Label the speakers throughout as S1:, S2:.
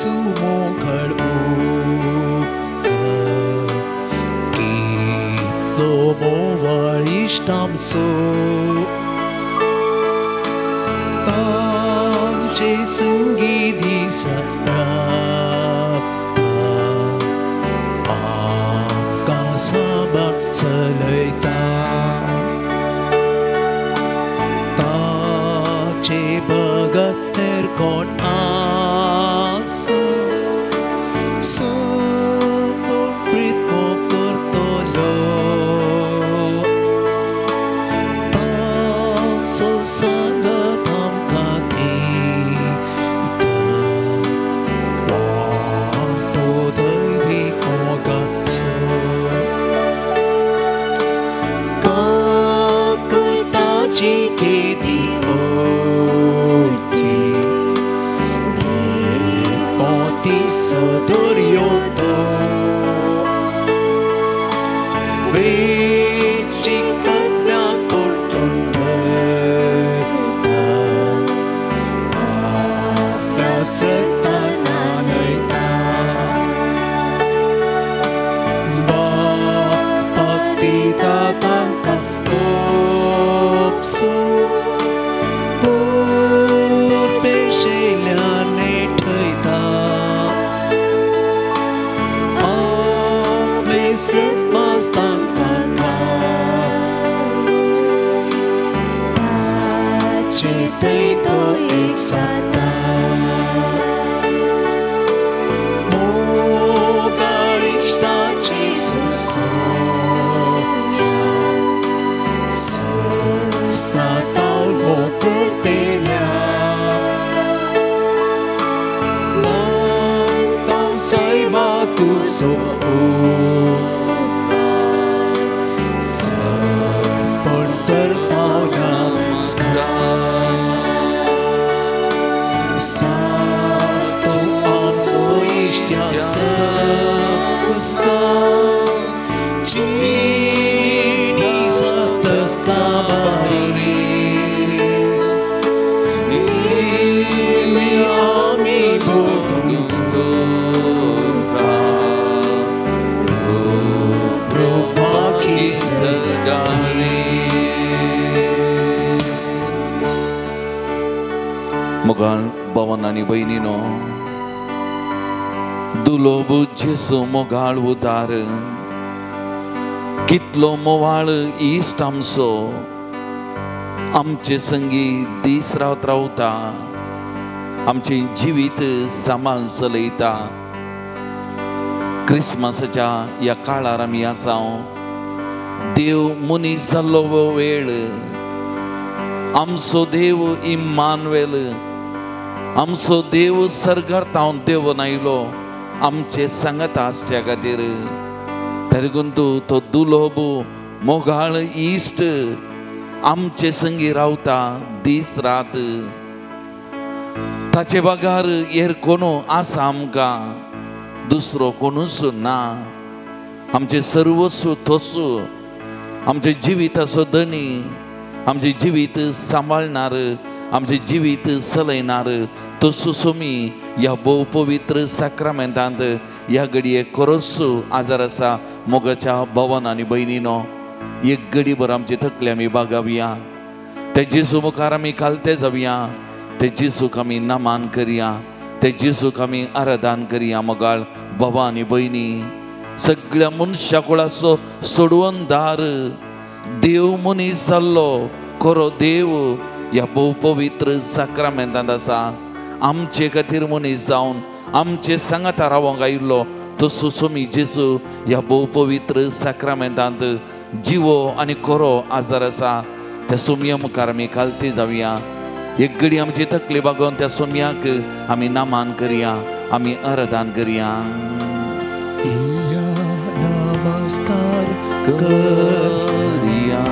S1: 수목할 우다 기도 모발 이스tamso 땅제 승기 디사라 Sabar selai ta ce bagar kon asa sabon prit mo kertolo ta so sanga tham kati ita wa to dai vi ko ga so Ci che di volti Bipoti sodorioto Veci katna kolkonta Apna sretana naita Bapati tatangkan Por peșelane tăita Ame sret mastan kata Ce tăito exata Mogalișta ce susomia Stataul mocărtelea Lantan să-i cu Să-l părtău neamsca Satul am s-o-iștea să-sta Cini să-tă scabari
S2: मोगाळ भवन आणि बहिणीनो दुलोबू जेसू मोगाळ उदार कितलो मोवाळ इष्ट आमचो आमचे संगी दीस रावत रावता आमचे जिवीत सांबाळ चलयता क्रिसमसाच्या या काळार आमी आसा देव मनीस जाल्लो वेळ आमचो देव इम्मानुएल आमचो देव सर्गांतावन देवून आयलो आमचे सांगता आसच्या खातीर तरीकून तो दुलोबू मोगाळ इश्ट आमचे संगी रावता दीस रात ताचे बागार हेर कोणू आसा आमकां दुसरो कोणूच ना आमचे सर्वस्व तोच आमचे जिविताचो धनी आमचे जिवीत सांबाळणार आमचे जिवीत चलयणार तसो सोमी ह्या भोव पवित्र साक्रामेंतांत ह्या घडये खरोच आजार आसा मोगाच्या भवन आनी भयणीनो एक घडी भर आमचे थकले आमी बागावया ते जेजू मुखार आमी खालते जावया ते जेजूक आमी नमान करया ते जेजूक आमी आराधन करया मोगाळ भावा आनी भयणी सगळ्या मनशा कुळाचो सोडवणदार देव मनीस जाल्लो खरो देव ह्या भोव पवित्र साक्रामेंतांत आसा आमचे खातीर मनीस जावन आमचे सांगाता रावंक आयिल्लो तसो सोमी जेजू ह्या भोव पवित्र साक्रामेंतांत जिवो आनी खरो आजार आसा त्या सोमया मुखार आमी खालती जावया एक घडी आमची तकली बागोवन त्या सोमयाक आमी नामान करया आमी आराधन करया
S1: नमस्कार करिया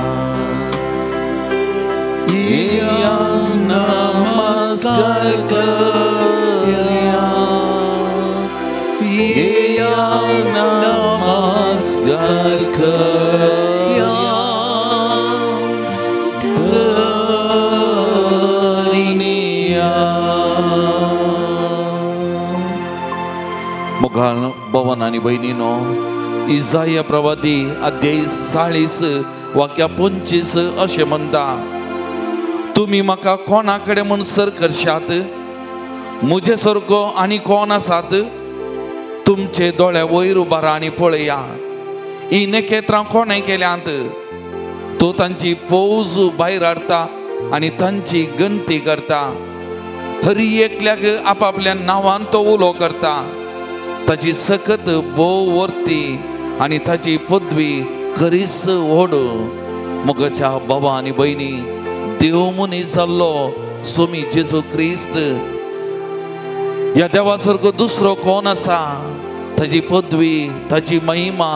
S1: नमस्कार करिया नमस्कार करिया
S2: मुखार भवन आणि बहिणीनो, इसाया प्रवादी अध्याय 40 वाक्या 25 अशें म्हणटा, तुम्ही म्हाका कोणाकडे म्हूण सर करशात, मुझे सारको आनी कोण आसात, तुमचे दोळे वयर उबारा आनी पळया, ही नखेत्रां कोणें केल्यांत, तो तांची फौज भायर हाडटा आनी तांची गणती करता, हर एकल्याक आपापल्या नांवान तो उलो करता, ताची सकत भोव वर्ती आनी ताची पदवी खरीच व्हड. मोगाच्या बाबा आनी भयणी, देव मनीस जाल्लो स्वामी जेजू क्रिस्त, ह्या देवा सारको दुसरो कोण आसा? ताची पदवी, ताची महिमा,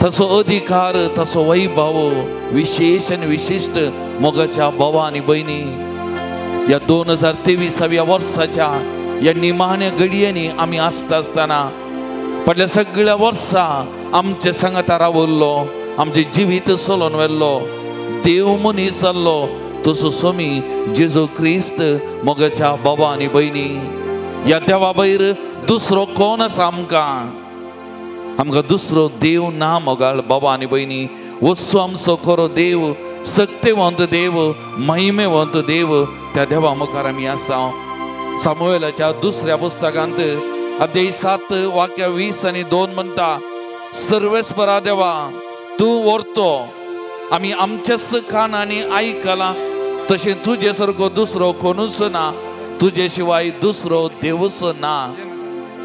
S2: तसो अधिकार, तसो वैभव विशेष आनी विशिष्ट. मोगाच्या बाबा आनी भयणी, या 2023व्या वर्साच्या या निमाण्या घडयेनी आमी आसता आसतना फाटल्या सगळ्या वर्सां आमचे सांगाता रावल्लो, आमचे जिवीत चलोवन व्हेल्लो देव मनीस जाल्लो तसो स्वामी जेजू क्रिस्त. मोगाच्या बाबा आनी भयणी, ह्या देवा भायर दुसरो कोण आसा? आमकां दुसरो देव ना. मोगाळ बाबा आनी भयणी, वस्तू आमचो खरो देव, सक्तिवंत देव, महिमेवंत देव, त्या देवा मुखार आमी आसा. सामुएलाच्या 2ऱ्या पुस्तकांत अध्याय 7 वाक्य 20 आनी 2 म्हणटा, सर्वेस्परा देवा, तूं व्हरतो, आमी आमच्याच कानांनी आयकलां, तशें तुजे सारको दुसरो कोणूच ना, तुजे शिवाय दुसरो देवच ना.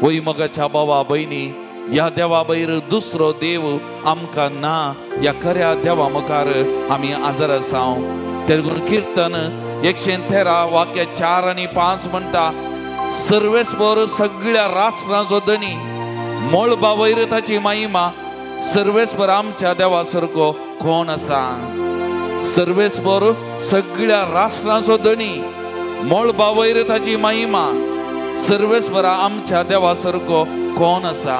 S2: वय मोगाच्या बाबा भयणी, ह्या देवा भायर दुसरो देव आमकां ना. ह्या खऱ्या देवा मुखार आमी आजर आसा. तेलगून कीर्तन 113 वाक्य 4 आनी 5 म्हणटा, सर्वेस्पर सगळ्या राष्ट्रांचो धनी, मोळबा वयर ताची महिमा, सर्वेस्पर आमच्या देवा सारको कोण आसा? सर्वेस्पर सगळ्या राष्ट्रांचो धनी, मोळबा वयर ताची महिमा, सर्वेस्परा आमच्या देवा सारको कोण आसा?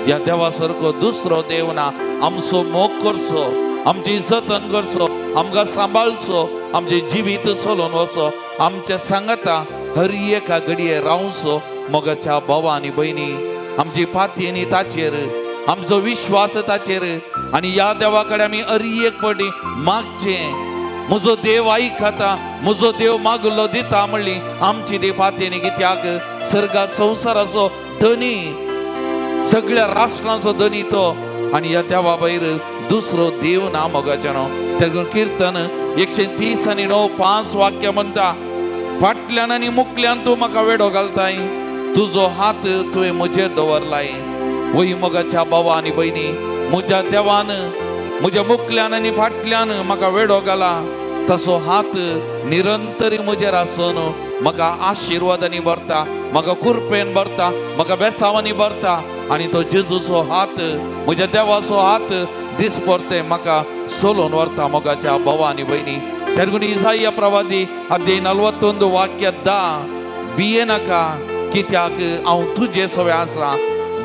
S2: ह्या देवा सारको दुसरो देव ना. आमचो मोग करचो, आमची जतन करचो, आमकां सांबाळचो, आमचे जिवीत चलोवन वचो, आमच्या सांगाता हर एका घडये रावचो. मोगाच्या भावा आनी भयणी, आमची पातयेनी ताचेर, आमचो विश्वास ताचेर, आनी ह्या देवा कडेन आमी हर एक फावटी मागचें. म्हजो देव आयकता, म्हजो देव मागलो दिता म्हणली आमची देव पातयेनी. कित्याक सर्गात संवसाराचो धनी, सगळ्या राष्ट्रांचो धनी तो, आनी ह्या देवा भायर दुसरो देव ना. मोगाच्यानो तेलगून कीर्तन 130 आनी 9 5 वाक्य म्हणटा, फाटल्यान आनी मुखल्यान तूं म्हाका वेडो घालताय, तुजो हात तुवें म्हजेर दवरलाय. वय मोगाच्या बाबा आनी भयणी, म्हज्या देवान म्हज्या मुखल्यान आनी फाटल्यान म्हाका वेडो घाला, तसो हात निरंतरी म्हजेर आसून म्हाका आशिर्वादांनी भरता, म्हाका कुरपेन भरता, म्हाका बेसावांनी भरता. आनी तो जेजूचो हात, म्हज्या देवाचो हात दिसपरते म्हाका सोलोवन व्हरता. मोगाच्या भावा आनी भयणी, तेलगून इसाया प्रवादी अध्याय 41 वाक्य 10, भिये नाका कित्याक हांव तुजे सवे आसा,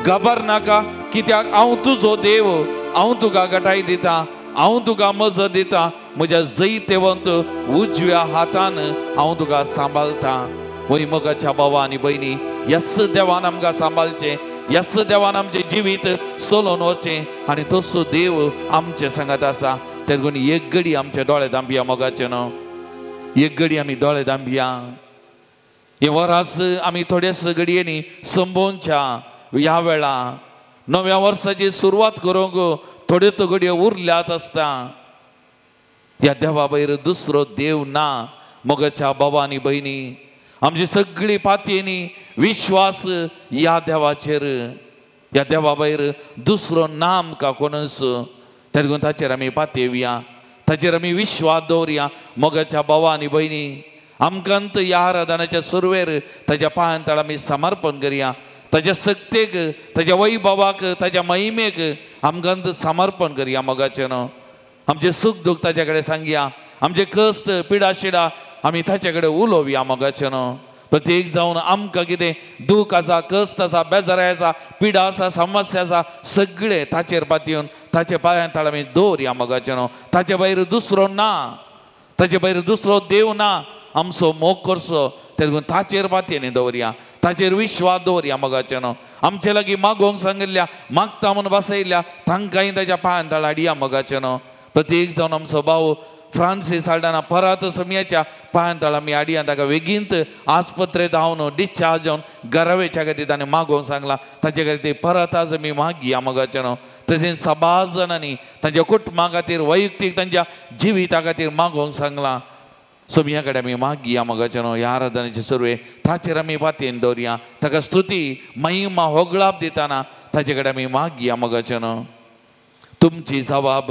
S2: घाबरनाका कित्याक हांव तुजो देव, हांव तुका घटाय दिता, हांव तुका मजत दिता, म्हज्या जैतेवंत उजव्या हातान हांव तुका सांबाळटा. वय मोगाच्या भावा आनी भयणी, ह्याच देवान आमकां सांबाळचें, ह्याच देवान आमचें जिवीत चलोवन वचचें, आनी तसो देव आमचे सांगात आसा. तेलगून एक घडी आमचे दोळे धांबया. मोगाचे न्हू, एक घडी आमी दोळे धांबया. हे वरास आमी थोड्याच घडयेनी संभोवच्या ह्या वेळा नव्या वर्साची सुरवात करूंक थोड्यो घडयो उरल्यात आसता. ह्या देवा भायर दुसरो देव ना. मोगाच्या बाबा आनी भयणी, आमची सगळी पातयेनी विश्वास ह्या देवाचेर, ह्या देवा भायर दुसरो ना आमकां कोणूच. तेलगून ताचेर आमी पातयेवया, ताचेर आमी विश्वास दवरया. मोगाच्या बाबा आनी भयणी, आमकांत ह्या आराधनाच्या सुरवेर ताच्या पांयां तळ आमी समर्पण करया. ताच्या सक्तेक, ताच्या वैभवाक, ताच्या महिमेक आमकांत समर्पण करया. मोगाचे न्हू, आमचे सुख दुख ताचे कडेन सांगया, आमचे कश्ट पिडा शिडा आमी ताचे कडेन उलोवया. मोगाचे न्हू, प्रत्येक जावन आमकां कितें दूख आसा, कश्ट आसा, बेजाराय आसा, पिडा आसा, समस्या आसा, सगळे ताचेर पातयेवन ताचे पांयां तळ आमी दवरया. मोगाचे न्हू, ताचे भायर दुसरो ना, ताचे भायर दुसरो देव ना. आमचो मोग करचो, तेगून ताचेर बातयेनी दवरया, ताचेर विश्वास दवरया मोगाचे न्हू. आमचे लागीं मागोवंक सांगिल्ल्या मागता म्हणून बसयल्या तांकांय ताच्या पांयां तळ हाडया मोगाचे न्हू. प्रत्येक जावन आमचो भाऊ फ्रांसीस हाडना परत सोमयाच्या पांयां तळ आमी हाडया, ताका बेगीन आस्पत्रेंत हांव डिस्चार्ज जावन घरा वेच्या खातीर ताणें मागोवंक सांगला. ताचे खातीर परत आज आमी मागया मोगाचे न्हू. तशेंच सभा जाणांनी तांच्या कुटुंबा खातीर वैयक्तीक तांच्या जिविता खातीर मागोवंक सांगला. सोमया कडेन आमी मागया मोगाचे न्हू. ह्या आराधनेचे सुरवे ताचेर आमी बातयेन दवरया. ताका स्तुती महिमा होगळाप दिताना ताचे कडेन आमी मागया मोगाचे न्हू. तुमची जबाब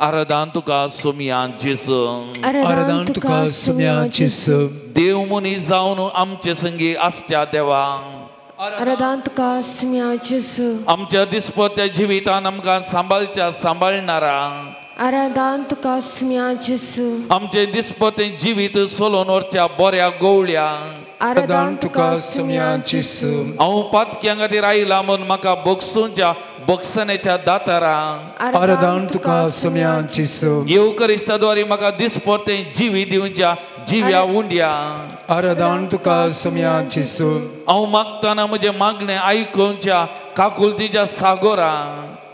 S2: आराधन तुका सोमया जेसू,
S1: आराधन तुका सोमया जेसू.
S2: देव मनीस जावन आमचे संगी आसच्या देवा,
S3: आराधन तुका सोमया जेसू.
S2: आमच्या दिसपट्या जिवितान आमकां सांबाळच्या सांबाळणारा,
S3: आराधन तुका सोमया जेसू.
S2: आमचे दिसपटे जिवीत सोलोन व्हरच्या बऱ्या गवळ्या,
S3: आराधन तुका
S1: सोमया जेसू.
S2: हांव पातक्यां खातीर आयला म्हूण म्हाका बोगसूंच्या बोगसण्याच्या दातारा,
S1: आराधन तुका सोमया जेसू.
S2: येवकरिस्ताद्वारे म्हाका दिसपटे जिवी दिवच्या जिव्या उंड्या,
S1: आराधन तुका सोमया जेसू.
S2: हांव मागतना म्हजे मागणें आयकुच्या काकुलतीच्या सागोरा,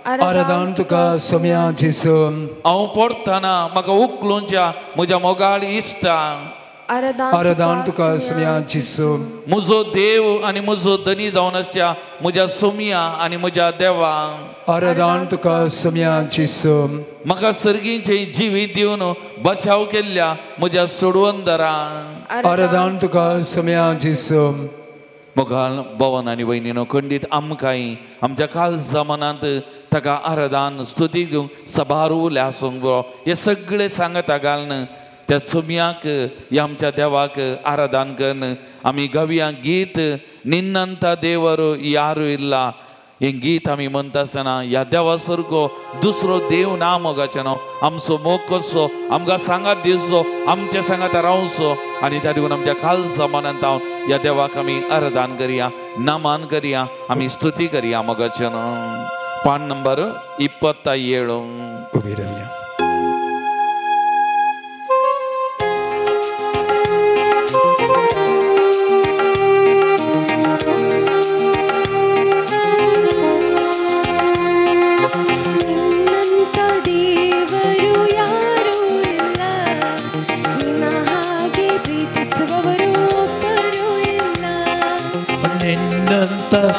S1: आराधन तुका सोमया जेसू.
S2: हांव पडटना म्हाका उखलूच्या म्हज्या मोगाळ इश्टा,
S1: आराधन तुका सोमया जेसू.
S2: म्हजो देव आनी म्हजो धनी जावन आसच्या म्हज्या सोमया आनी म्हज्या देवा,
S1: आराधन तुका सोमया जेसू.
S2: म्हाका सर्गींचे जिवीत दिवन बचाव केल्ल्या म्हज्या सोडवंदरा,
S1: आराधन तुका सोमया जेसू.
S2: मोगाल भवन आनी वयनीनो खंडीत आमकांय आमच्या काल जमानांत ताका आराधन स्तुती घेवंक सभारू उल्या सोंगो हे सगळे सांगता घालन त्या सोमयाक ह्या आमच्या देवाक आराधन करन आमी गव्या गीत निन्नंता देवरू यारू इल्ला. हे गीत आमी म्हणटा आसतना ह्या देवा सारको दुसरो देव ना मोगाचे न्हू. आमचो मोग करचो, आमकां सांगात दिवचो, आमच्या सांगात रावचो आनी त्या देखून आमच्या खाल जमानांत हांव ह्या देवाक आमी आराधन करया, नमन करया, आमी स्तुती करया मोगाचे न्हू. पान नंबर 27
S1: उबी रवया.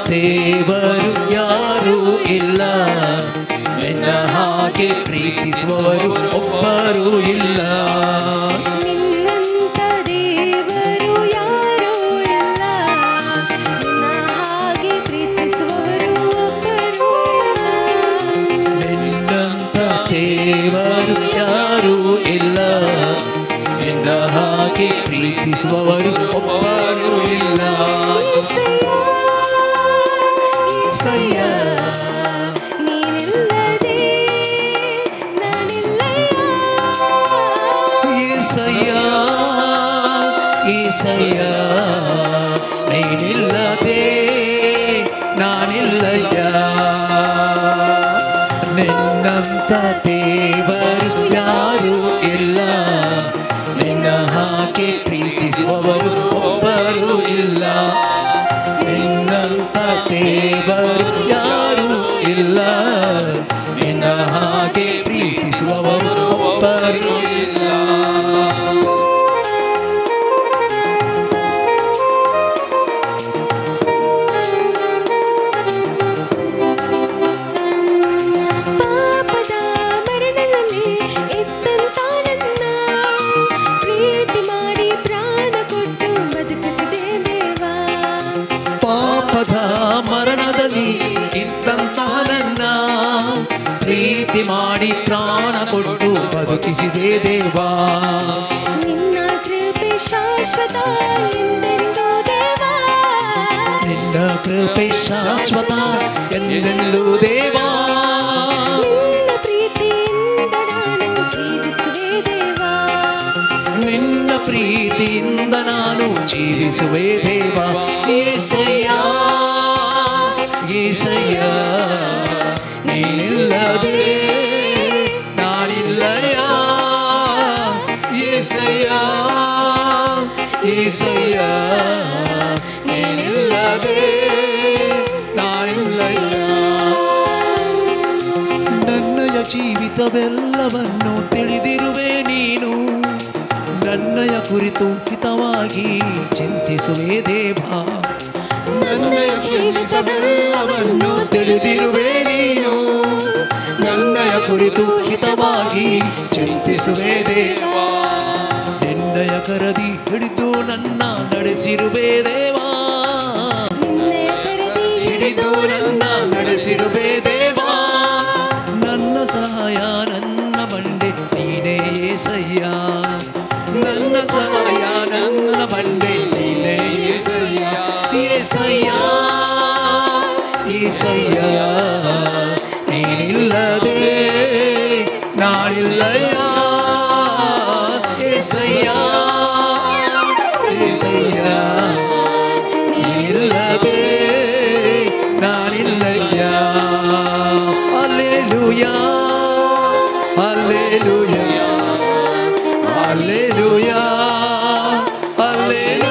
S1: ದೇವರು ಯಾರೂ ಇಲ್ಲ, ನಿನ್ನ ಹಾಗೆ ಪ್ರೀತಿಸುವವರು ಒಬ್ಬರೂ ಇಲ್ಲ.
S3: ನಿನ್ನಂತ ದೇವರು ಯಾರೂ ಇಲ್ಲ, ನಿನ್ನ ಹಾಗೆ ಪ್ರೀತಿಸುವವರು ಒಬ್ಬರೂ ಇಲ್ಲ.
S1: ನಿನ್ನಂತ ದೇವರು ಯಾರೂ ಇಲ್ಲ, ನಿನ್ನ ಹಾಗೆ ಪ್ರೀತಿಸುವವರು ಒಬ್ಬರೂ ಇಲ್ಲ.
S3: ನೀನಿಲ್ಲದೆ ನಾನಿಲ್ಲಯ್ಯ,
S1: ಏಸಯ್ಯ ಏಸಯ್ಯ ನೀನಿಲ್ಲದೆ ನಾನಿಲ್ಲಯ್ಯ. ನಿನ್ನಂತ ದೇವರು ಯಾರೂ ಇಲ್ಲ, ನಿನ್ನ ಹಾಗೆ ಪ್ರೀತಿಸುವವರು ಒಬ್ಬರೂ ಇಲ್ಲ. ನಿನ್ನಂತ ದೇವರು ಯಾರೂ ಇಲ್ಲ, ನಿನ್ನ ಹಾಗೆ ಪ್ರೀತಿಸುವವರು ಒಬ್ಬರೂ ಇಲ್ಲ.
S3: ಪಾಪದ ಮರಣದಲ್ಲಿ ಇದ್ದಂತ ನನ್ನ ಪ್ರೀತಿ ಮಾಡಿ ಪ್ರಾಣ ಕೊಟ್ಟು ಬದುಕಿಸಿದೆ ದೇವಾ.
S1: ಪಾಪದ ಮರಣದಲ್ಲಿ ಇದ್ದಂತ ನನ್ನ ಪ್ರೀತಿ ಮಾಡಿ ಪ್ರಾಣ ಕೊಟ್ಟು ಬದುಕಿಸಿದೆ ದೇವಾ.
S3: ನಿನ್ನ ಕೃಪೆ ಶಾಶ್ವತ ಎಂದೆಂದೂ ದೇವಾ,
S1: ನಿನ್ನ ಕೃಪೆ ಶಾಶ್ವತ ಎಂದೆಂದೂ ದೇವಾ.
S3: ನಿನ್ನ ಪ್ರೀತಿಯಿಂದ ನಾನು ಜೀವಿಸುವೆ ದೇವಾ.
S1: ನಿನ್ನ ಪ್ರೀತಿಯಿಂದ ನಾನು ಜೀವಿಸುವೆ ದೇವಾ. ಏಸಯ್ಯ ಏಸಯ್ಯ ನೀನಿಲ್ಲದೆ ನಾನಿಲ್ಲಯ್ಯ. ಏಸಯ್ಯ ಏಸಯ್ಯ ಜೀವಿತವೆಲ್ಲವನ್ನು ತಿಳಿದಿರುವೆ ನೀನು ನನ್ನಯ ಕುರಿತು ಹಿತವಾಗಿ ಚಿಂತಿಸುವೆ ದೇವ ನನ್ನಯ ಜೀವಿತವೆಲ್ಲವನ್ನು ತಿಳಿದಿರುವೆ ನೀನು ನನ್ನಯ ಕುರಿತು ಹಿತವಾಗಿ ಚಿಂತಿಸುವೆ ದೇವ ನಿನ್ನಯ ಕರದಿ ಹಿಡಿದು ನನ್ನ ನಡೆಸಿರುವೆ ದೇವ ಹಿಡಿದು ನನ್ನ ನಡೆಸಿರುವೆ ದೇವ ನನ್ನ ಸಹಾಯ ನನ್ನ ಬಂಡೆ ನೀನೇ ಏಸಯ್ಯ ನನ್ನ ಸಹಾಯ ನನ್ನ ಬಂಡೆ ನೀನೇ ಏಸಯ್ಯ ಏಸಯ್ಯ ಏಸಯ್ಯ ನೀನಿಲ್ಲದೆ ನಾನಿಲ್ಲಯ್ಯ ಏಸಯ್ಯ ಏಸಯ್ಯ ನೀನಿಲ್ಲದೆ ನಾನಿಲ್ಲಯ್ಯ Alleluia Alleluia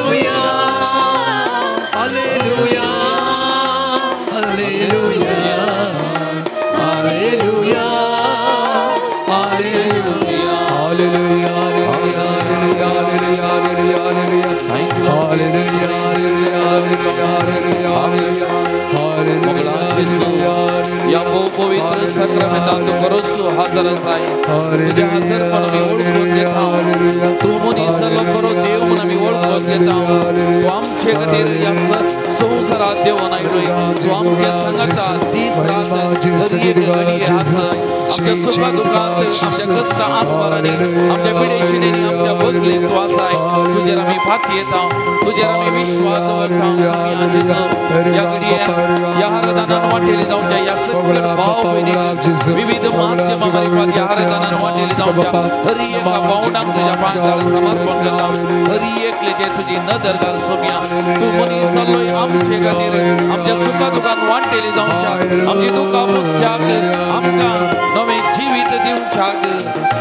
S1: Alleluia Alleluia Alleluia Alleluia Alleluia Alleluia
S2: या पवित्र सक्रमेंटात करोसु हजर असाय तुझ्या हजर पण मी ओळखून घेता तू मनीसलो करो देव म्हणून मी ओळखून घेता तू आमचे खातीर या संवसारात देव नायलोय तू आमच्या संगता दीस रात हर एक घडी आसाय आमच्या सुखा दुखांत आमच्या कष्टा आसवारांनी आमच्या पिडेशिणेनी आमच्या बदलेत तू आसाय तुझ्यार आमी फाती येता तुझ्यार आमी विश्वास दवरता या घडये या आराधनान वाटेली जावच्या या सगळ्या भाव बहिणी विविध माध्यमांनी या आराधनान वाटेली जावच्या हर एका पावडांक तुझ्या पांयार समर्पण करता हर एकलेचे तुझी नदर घाल सोम्या तू मनीसलोय आमचे खातीर आमच्या सुखा दुखान वाटेली जावच्या आमची दुखा पुसच्याक आमकां नवे जीवित दिवच्याक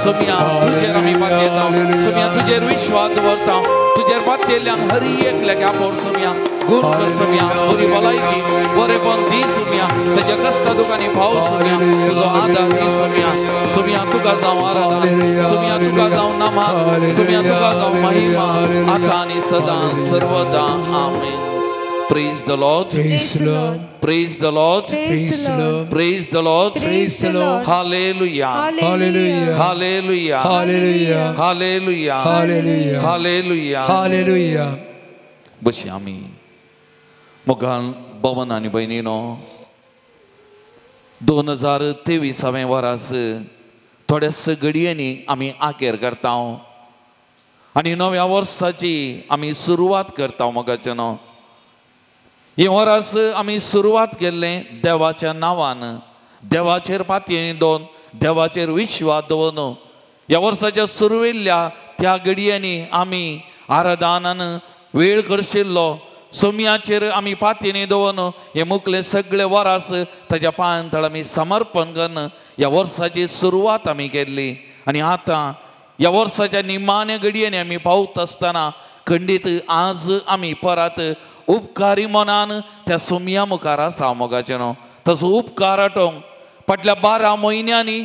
S2: सोम्या तुझेर आमी फाती येता सोम्या तुझेर विश्वास दवरता तुझेर फातेल्यांक हर एकल्याक आपोवन सोम्या गुण कर सोम्या बरी भलायकी बरेपण दी सोम्या तेज्या कश्टा दुखांनी भाव सोम्या तुजो आदार दी सोम्या सोम्या तुका जावं आराधना सोम्या तुका जावं नमन सोम्या तुका जावं महिमा आतां आनी सदां सर्वदा आमेन Praise the Lord.
S1: Praise the Lord.
S2: Praise the Lord.
S1: Praise the Lord.
S2: Praise the Lord.
S1: Praise the Lord.
S2: Hallelujah.
S1: Hallelujah.
S2: Hallelujah.
S1: Hallelujah.
S2: Hallelujah.
S1: Hallelujah.
S2: Hallelujah.
S1: Hallelujah.
S2: बशी आमी मोगान भवन आनी भयणीनो 2023 वर्स थोड्याच घडयेनी आमी आखेर करता आनी नव्या वर्साची आमी सुरवात करता मोगाचे न्हू हे वर्स आमी सुरवात केल्लें देवाच्या नांवान देवाचेर पातयेनी दवरून देवाचेर विश्वास दवरून ह्या वर्साच्या सुरवेल्ल्या त्या घडयांनी आमी आराधनान वेळ करशिल्लो सोम्याचेर आमी पातयेनी दवरून हे मुखले सगळे वरास ताच्या पांयां तळ आमी समर्पण करून ह्या वर्साची सुरवात आमी केल्ली आनी आतां ह्या वर्साच्या निमाण्या घडयांनी आमी पावत आसतना खंडीत आज आमी परत उपकारी मनान त्या सोम्या मुखार आसा मोगाचें न्हू तसो उपकार आठोवंक फाटल्या 12 म्हयन्यांनी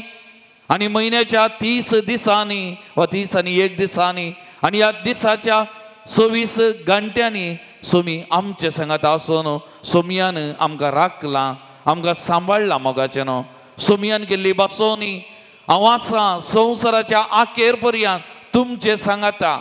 S2: आनी म्हयन्याच्या 30 दिसांनी वा 30 आनी 1 दिसांनी आनी ह्या दिसाच्या 24 घंट्यांनी सोमी आमचे सांगात आसून सोम्यान आमकां राखलां आमकां सांबाळ्ळां मोगाचें न्हू सोम्यान केल्ली बसोवणी हांव आसां संवसाराच्या आखेर पर्यंत तुमचे सांगाता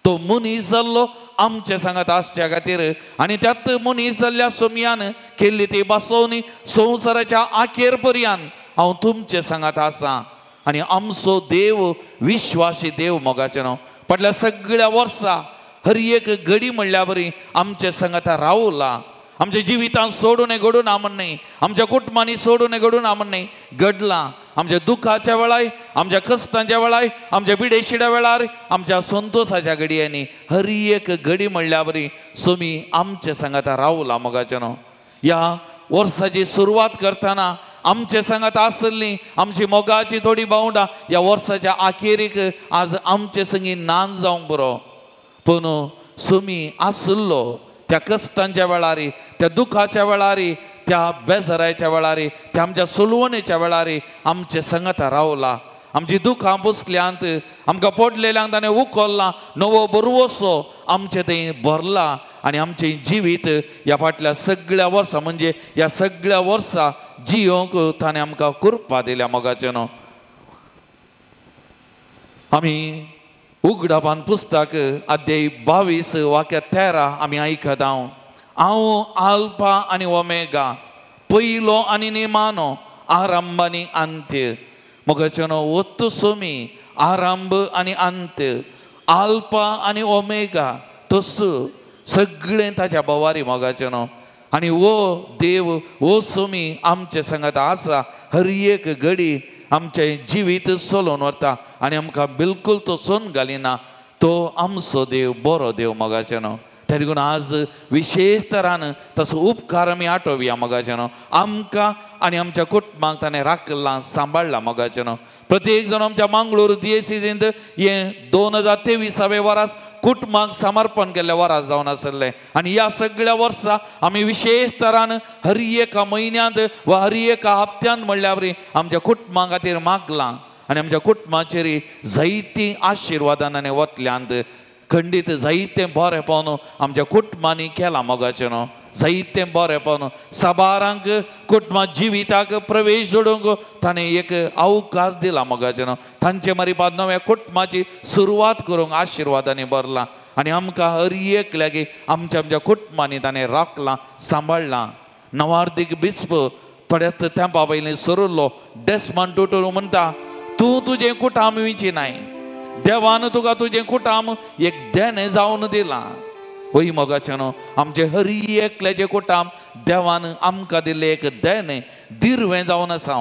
S2: तो मनीस जाल्लो आमचे सांगात आसच्या खातीर आनी त्यात मनीस जाल्ल्या सोम्यान केल्ली ती बसोवणी संवसाराच्या आखेर पर्यंत हांव तुमचे सांगात आसां आनी आमचो देव विश्वासी देव मोगाचें न्हू फाटल्या सगळ्या वर्सां हर एक घडी म्हणल्या बरी आमचे सांगाता रावला आमच्या जिवितांत सोडून घडून आमन न्ही आमच्या कुटुंबांनी सोडून घडून आमन न्ही घडलां आमच्या दुखाच्या वेळार आमच्या कश्टांच्या वेळार आमच्या पिडेशिड्या वेळार आमच्या संतोषाच्या घडयांनी हर एक घडी म्हणल्या बरी सोमी आमचे सांगाता रावला मोगाचें न्हू ह्या वर्साची सुरवात करतना आमचे सांगात आसली आमची मोगाची थोडी बावंडां ह्या वर्साच्या आखेरीक आज आमचे संगी नाच जावंक बरो पूण सोमी आसलो त्या कश्टांच्या वेळार त्या दुखाच्या वेळार त्या बेजाराच्या वेळार त्या आमच्या सुलवणेच्या वेळार आमचे संगता रावला आमची दुखां पुसल्यांत आमकां पडलेल्यांक ताणें उखलला नवो बरवसो आमचे थंय भरला आनी आमचें जिवीत ह्या फाटल्या सगळ्या वर्सां म्हणजे ह्या सगळ्या वर्सां जियोंक ताणें आमकां कृपा दिल्या मोगाचें न्हू आमी उगडापान पुस्तक अध्याय 22 वाक्य 13 आमी आयकत हांव आल्फा आनी ओमेगा पयलो आनी निमानो आरंभ आनी अंत्य मोगाचें वत्तू सोमी आरंभ आनी अंत्य आल्फा आनी ओमेगा तसो सगळें ताच्या बोवारी मोगाचें न्हू आनी वो देव वो सोमी आमचे संगत आसा हर एक घडी आमचें जिवीत चलोवन वता आनी आमकां बिलकुल तो सोन घालिना तो आमचो देव बरो देव मोगाचें न्हू त्या देखून आज विशेष तरान तसो उपकार आमी आठोवया मोगाचें न्हू आमकां आनी आमच्या कुटुंबाक ताणें राखलां सांबाळलां मोगाचें न्हू प्रत्येक जण आमच्या मंगळूर दियेसींत हें 2023 वर्स कुटुंबाक समर्पण केल्लें वर्स जावन आसलें आनी ह्या सगळ्या वर्सां आमी विशेष तरान हर एका म्हयन्यांत वा हर एका हप्त्यांत म्हणल्या बरी आमच्या कुटुंबा खातीर मागलां आनी आमच्या कुटुंबाचेर जायतीं आशिर्वादां ताणें वतल्यांत खंडीत जायतें बरेंपण आमच्या कुटुंबांनी केलां मोगाचें न्हू जायतें बरेंपण साबारांक कुटुंबा जिविताक प्रवेश जोडूंक ताणें एक अवकाश दिला मोगाचें न्हू तांचे मारिपात नव्या कुटुंबाची सुरवात करूंक आशिर्वादांनी भरलां आनी आमकां हर एक लेगीत आमच्या कुटुंबांनी ताणें राखलां सांबाळलां नवार्दीक बिस्प थोड्याच तेंपा पयलीं सरुल्लो डेस्मंड टुटू म्हणटा तूं तुजें कुटाम विचिनाय देवान तुका तुजें कुटाम एक देणें जावन दिलां वय मोगाचें न्हू आमचे हर एकल्याचें कुटाम देवान आमकां दिल्लें एक देणें दिरवें जावन आसा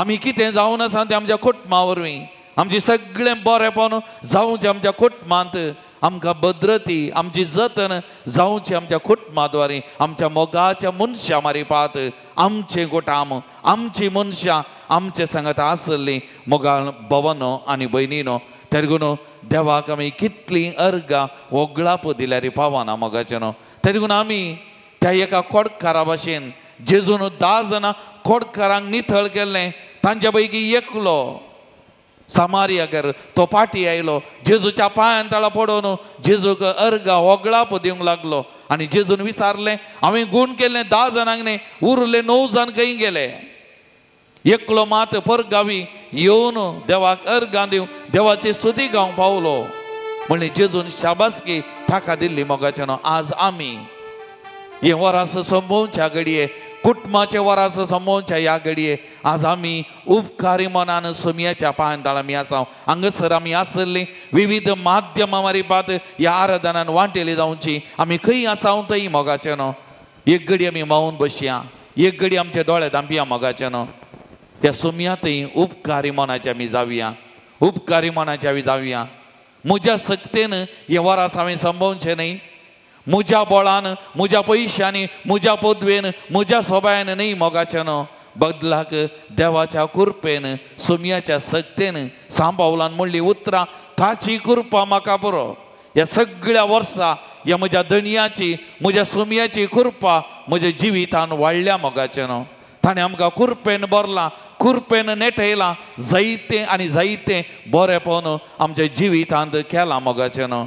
S2: आमी कितें जावन आसा तें आमच्या कुटुंबा वरवीं आमचें सगळें बरेंपण जावचें आमच्या कुटुंबांत आमकां भद्रती आमची जतन जावची आमच्या कुटुंबा द्वारे आमच्या मोगाच्या मनशां मारिपात आमचें कुटाम आमची मनशां आमचे सांगत आसलीं मोगा भवनो आनी भयणीनो तेरगून देवाक आमी कितलीं अर्गां वगळाप दिल्यार पावना मोगाचें न्हू तेरगून आमी त्या एका कोडकारा भाशेन जेजून 10 जाणां कोडकारांक नितळ केल्लें तांचे पैकी एकलो सामारियाकर तो फाटी आयलो जेजूच्या पांयां तळा पडोवन जेजूक अर्गां वगळाप दिवंक लागलो आनी जेजून विचारलें हांवें गूण केल्लें 10 जाणांक न्ही उरले 9 जाण खंय गेले एकलो मात परगावी येवन देवाक अर्गां दिवं देवाची स्तुती गावंक पावलो म्हणले जेजून शाबासकी ताका दिल्ली मोगाचें न्हू आज आमी हे वरास संभोवच्या घडये कुटुंबाचे वरास संभोवच्या ह्या घडये आज आमी उपकारी मनान सोमयाच्या पांयांतळ आमी आसा हांगासर आमी आसली विविध माध्यमां मारिपात ह्या आराधनान वांटेली जावची आमी खंय आसा थंय मोगाचें न्हू एक घडी आमी मावून बसया एक घडी आमचे दोळे धांपया मोगाचें न्हू त्या सोमयातय उपकारी मनाचे आमी जावया उपकारी मनाचे आमी जावया म्हज्या सक्तेन हे वरास हांवें संभोवचें न्ही म्हज्या बळान म्हज्या पयशांनी म्हज्या पदवेन म्हज्या सोबायन न्ही मोगाचें न्हू बदलाक देवाच्या कृपेन सोमयाच्या सक्तेन सांबावलान म्हणली उतरां ताची कृपा म्हाका पुरो ह्या सगळ्या वर्सां ह्या म्हज्या दणयाची म्हज्या सोमयाची कृपा म्हज्या जिवितान वाडल्या मोगाचें न्हू ताणें आमकां कृपेन भरलां कृपेन नेटयलां जायतें आनी जायतें बरेंपण आमच्या जिवितांत केलां मोगाचें न्हू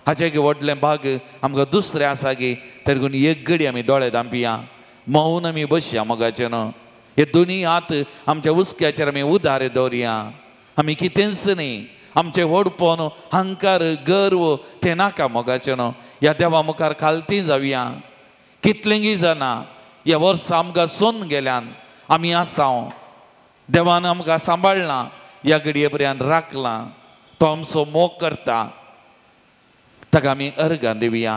S2: हाचे व्हडलें भाग आमकां दुसरें आसा गी तेरगून एक घडी आमी दोळे धांपया मौन आमी बसया मोगाचें न्हू हे दोनी हात आमच्या उस्क्याचेर आमी उदार दवरया आमी कितेंच न्ही आमचें व्हडपण हंकार गर्व तें नाका मोगाचें न्हू ह्या देवा मुखार खालती जावया कितलींय जाणां ह्या वर्सां आमकां सोन गेल्यान आमी आसा देवान आमकां सांबाळलां ह्या घडये पर्यंत राखलां तो आमचो मोग करता ताका आमी अर्गां दिवया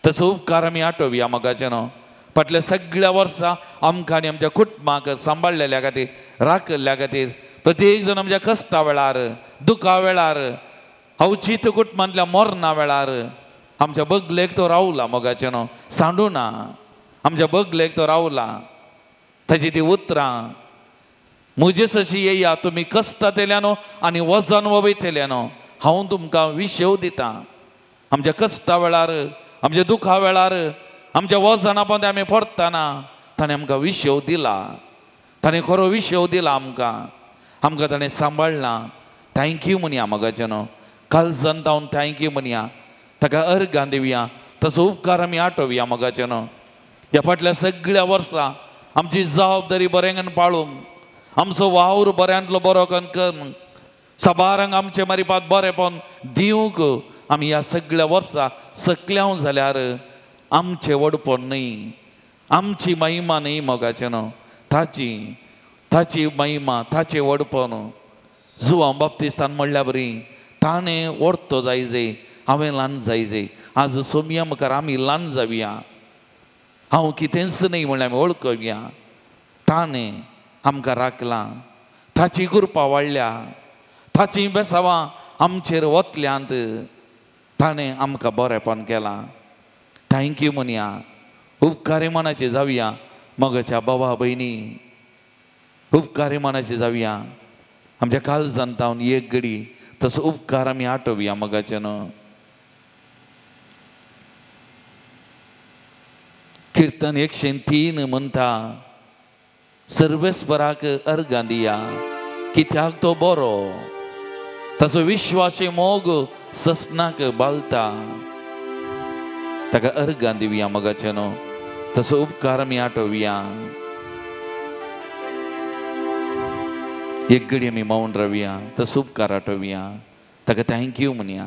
S2: तसो उपकार आमी आठोवया मोगाचें न्हू फाटल्या सगळ्या वर्सां आमकां आनी आमच्या कुटुंबाक सांबाळलेल्या खातीर राखल्या खातीर प्रत्येक जण आमच्या कश्टा वेळार दुखा वेळार अवचित कुटुंबांतल्या मरणा वेळार आमच्या बगलेक तो रावला मोगाचें न्हू सांडूना आमच्या बगलेक तो रावला ताची ती उतरां म्हजे सशी येया तुमी कश्टांत येल्या न्हू आनी वजन वयतल्या न्हू हांव तुमकां विशेव दितां आमच्या कश्टा वेळार आमच्या दुखा वेळार आमच्या वजना पद आमी पडटना ताणें आमकां विशव दिला, ताणें खरो विशव दिला आमकां ताणें सांबाळला. थँक्यू म्हणया मोगाचे न्हू. काल जनतावन थँक्यू म्हणया, ताका अर्गां दिवया, तसो उपकार आमी आठोवया मोगाचे न्हू. ह्या फाटल्या सगळ्या वर्सां आमची जबाबदारी बरेंगन पाळूंक, आमचो वावर बऱ्यांतलो बरो करून सबारांक आमचे मारिपात बरेंपण दिवंक आमी ह्या सगळ्या वर्सां सकल्याव जाल्यार आमचें वडपण न्ही, आमची महिमा न्ही मोगाचें न्हू. ताची महिमा, ताचें वडपण. जुवांव बाप्तिस्तान म्हणल्या बरी ताणें व्हरतो जायजे, हांवें ल्हान जायजे. आज सोमया मुखार आमी ल्हान जावया. हांव कितेंच न्ही म्हणल्यार आमी वळखुया. ताणें आमकां राखलां, ताची कृपा वाडल्या, ताची बेसांवां आमचेर वतल्यांत ताणें आमकां बरेंपण केलां. थँक्यू म्हणया, उपकारी मनाचे जावया मोगाच्या भावा भयणी, उपकारी मनाचे जावया. आमच्या काल जनतावन एक घडी तसो उपकार आमी आठोवया मोगाचे न्हू. कीर्तन 103 म्हणटा, सर्वेस्पराक अर्गां दिया, कित्याक तो बरो, ताचो विश्वासी मोग ससनाक बालता. ताका अर्गां दिवया मोगाचे न्हू. तसो उपकार आमी आठोवया. एक घडी आमी मौन रावया, तसो उपकार आठोवया, ताका थँक्यू म्हणया.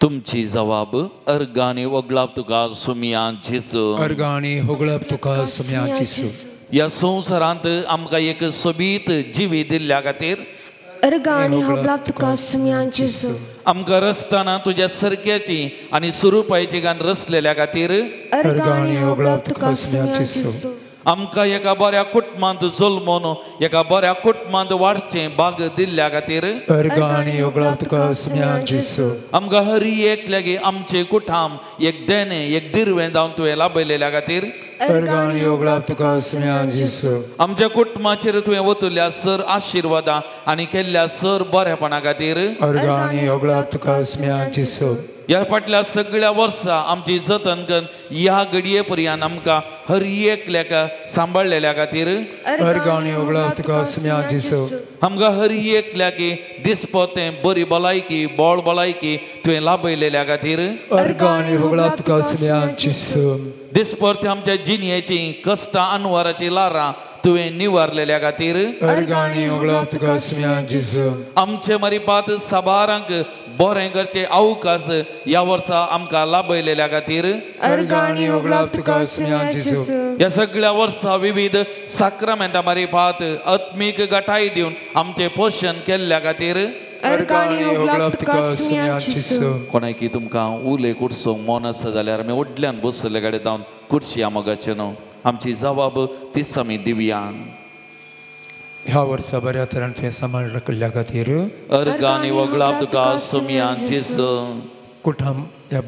S2: तुमची जबाब अर्गांनी वगळप तुका सुमयांचीच.
S1: अर्गांनी होगळप तुका सुमयांचीच.
S2: ह्या संवसारांत आमकां एक सोबीत जिवी दिल्ल्या खातीर
S3: अर्गांनी होगळप तुका सुमयांचीच.
S2: आमकां रसतना तुज्या सरक्याची आनी सुरूपायची गान रसलेल्या खातीर
S3: अर्गांनी होगळप तुका सुमयांचीच.
S2: आमकां एका बऱ्या कुटुंबांत जल्मोवन एका बऱ्या कुटुंबांत वाडचें भाग दिल्ल्या खातीर
S1: अर्गांनी होगळप तुका सुमयांचीच.
S2: आमकां हर एक लागी आमचे कुटांब एक देणे एक दिरवें जावन तुवें लाभयलेल्या खातीर
S1: अर्गांनी होगळप तुका सुमयांचीच.
S2: आमच्या कुटुंबाचेर तुवें वतुल्या सर आशिर्वादां आनी केल्ल्या सर बरेपणा खातीर
S1: अर्गांनी होगळप तुका सुमयांचीच.
S2: ह्या फाटल्या सगळ्या वर्सां आमची जतन करून ह्या घडये पर्यंत आमकां हर एक लेका सांबाळलेल्या खातीर
S1: अर्गांनी होगळप तुका सुमयांचीच.
S2: आमकां हर एक लेकी दिसपतें बरी भलायकी बोळ भलायकी तुवें लाभयलेल्या खातीर
S1: अर्गांनी होगळप तुका सुमयांचीच.
S2: दिसपरते आमच्या जिणेची कश्टां अनवराची लारां तुवें निवारलेल्या खातीर
S1: अर्गांनी होगळप तुका सुमयांचीच.
S2: आमचे मरिपात साबारांक बरें करचे अवकाश ह्या वर्सा आमकां लाभयलेल्या खातीर
S1: अर्गांनी होगळप तुका सुमयांचीच.
S2: ह्या सगळ्या वर्सां विविध साक्रामेंटां मरिपात आत्मीक गटाय दिवन आमचें पोशण केल्ल्या खातीर
S1: अर्गांनी होगळप तुका सुमयांचीच.
S2: कोणाकी तुमकां उलय कुडसूंक मोन आसा जाल्यार आमी वडल्यान बसले गाडये जावन कुडशी मोगाचे न्हू. आमची जबाब तीच आमी दिवया.
S1: ह्या वर्सा बऱ्या तरेन तुवें सांबाळ केल्ल्या खातीर
S2: अर्गांनी होगळप तुका सुमयांचीच.
S1: कुटुंब ह्या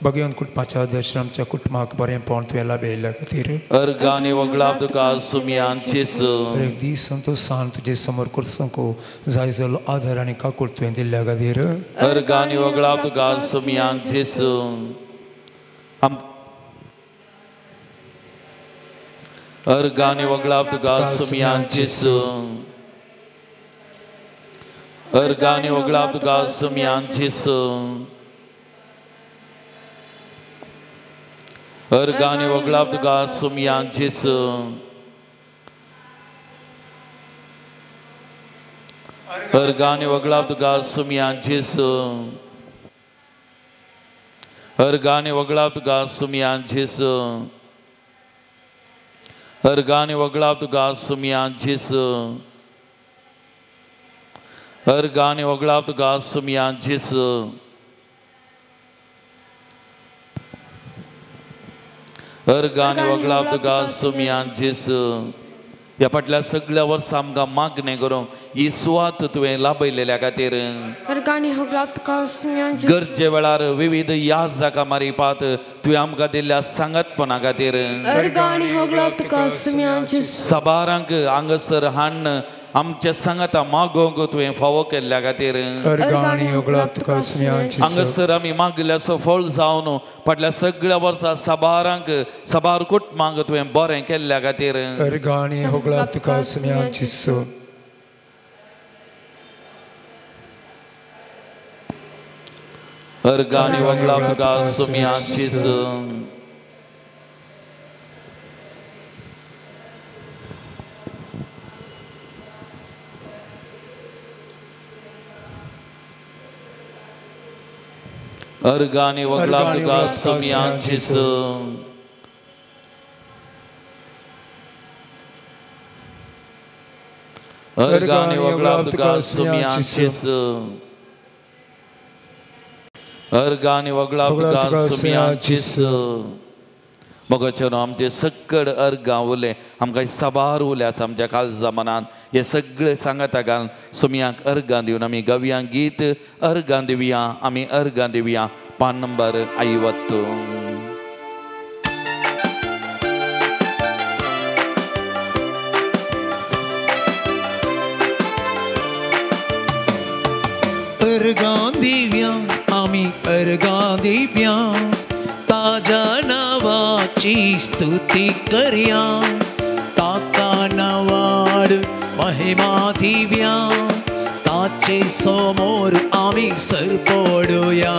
S1: भगवंत कुटुंबाच्या दर्शनाच्या कुटुंबाक बरेंपण तुवें लाभयल्ल्या खातीर
S2: अर्गांनी होगळप तुका सुमयांचीच.
S1: एक दीस संतोशान तुजे समोर कुर्सोंक जाय जालो आदार आनी काकूळ तुवें दिल्ल्या खातीर
S2: अर्गांनी होगळप तुका सुमयांचीच. अर्गांनी होगळप तुका सुमयांचीच. अर्गांनी होगळप तुका सुमयांचीच. अर्गांनी होगळप तुका सुमयांचीच. अर्गांनी होगळप तुका सुमयांचीच. अर्गांनी होगळप तुका सुमयांचीच. अर्गांनी होगळप तुका सुमयांचीच. अर्गांनी होगळप तुका सुमयांचीच. अर्गांनी वगळां तुका सुमयान जेसू ह्या फाटल्या सगळ्या वर्सां आमकां मागणें करूंक ही सुवात तुवें लाभयलेल्या खातीर
S3: अर्गांनी वगळां तुका सुमयान जेसू
S2: गरजे वेळार विविध याजाका मारिपात तुवें आमकां दिल्ल्या सांगतपणा खातीर
S3: अर्गांनी वगळां तुका सुमयान जेसू
S2: सबारांक हांगासर हाडन आमच्या सांगाता मागोवंक तुवें फावो केल्ल्या खातीर
S1: अर्गांनी वगळां तुका सुमयान जेसू
S2: हांगासर आमी मागल्याचो फळ जावन फाटल्या सगळ्या वर्सां सबारांक सबार कुटुंबांक तुवें बरें केल्ल्या खातीर
S1: अर्गांनी वगळां तुका सुमयान जेसू
S2: अर्गांनी वगळां तुका सुमयान जेसू अर्गांनी वगळां तुका सुमयान जेसू अर्गांनी वगळां तुका सुमयान जेसू अर्गांनी वगळां तुका सुमयान जेसू मोगाचें आमचे सकड अर्गां उरले आमकां साबार उरल्यास आमच्या काळजा मनान हे सगळे सांगाता घालून सुमयांक अर्गां दिवन आमी गव्यांक गीत अर्गां दिवया आमी अर्गां दिवया पान नंबर 50
S4: अर्गां दिव्या आमी अर्गां दिव्या ताज्या नावाची स्तुती करया ताका नावाड महिमा दिव्या ताचे समोर आमी सरपडुया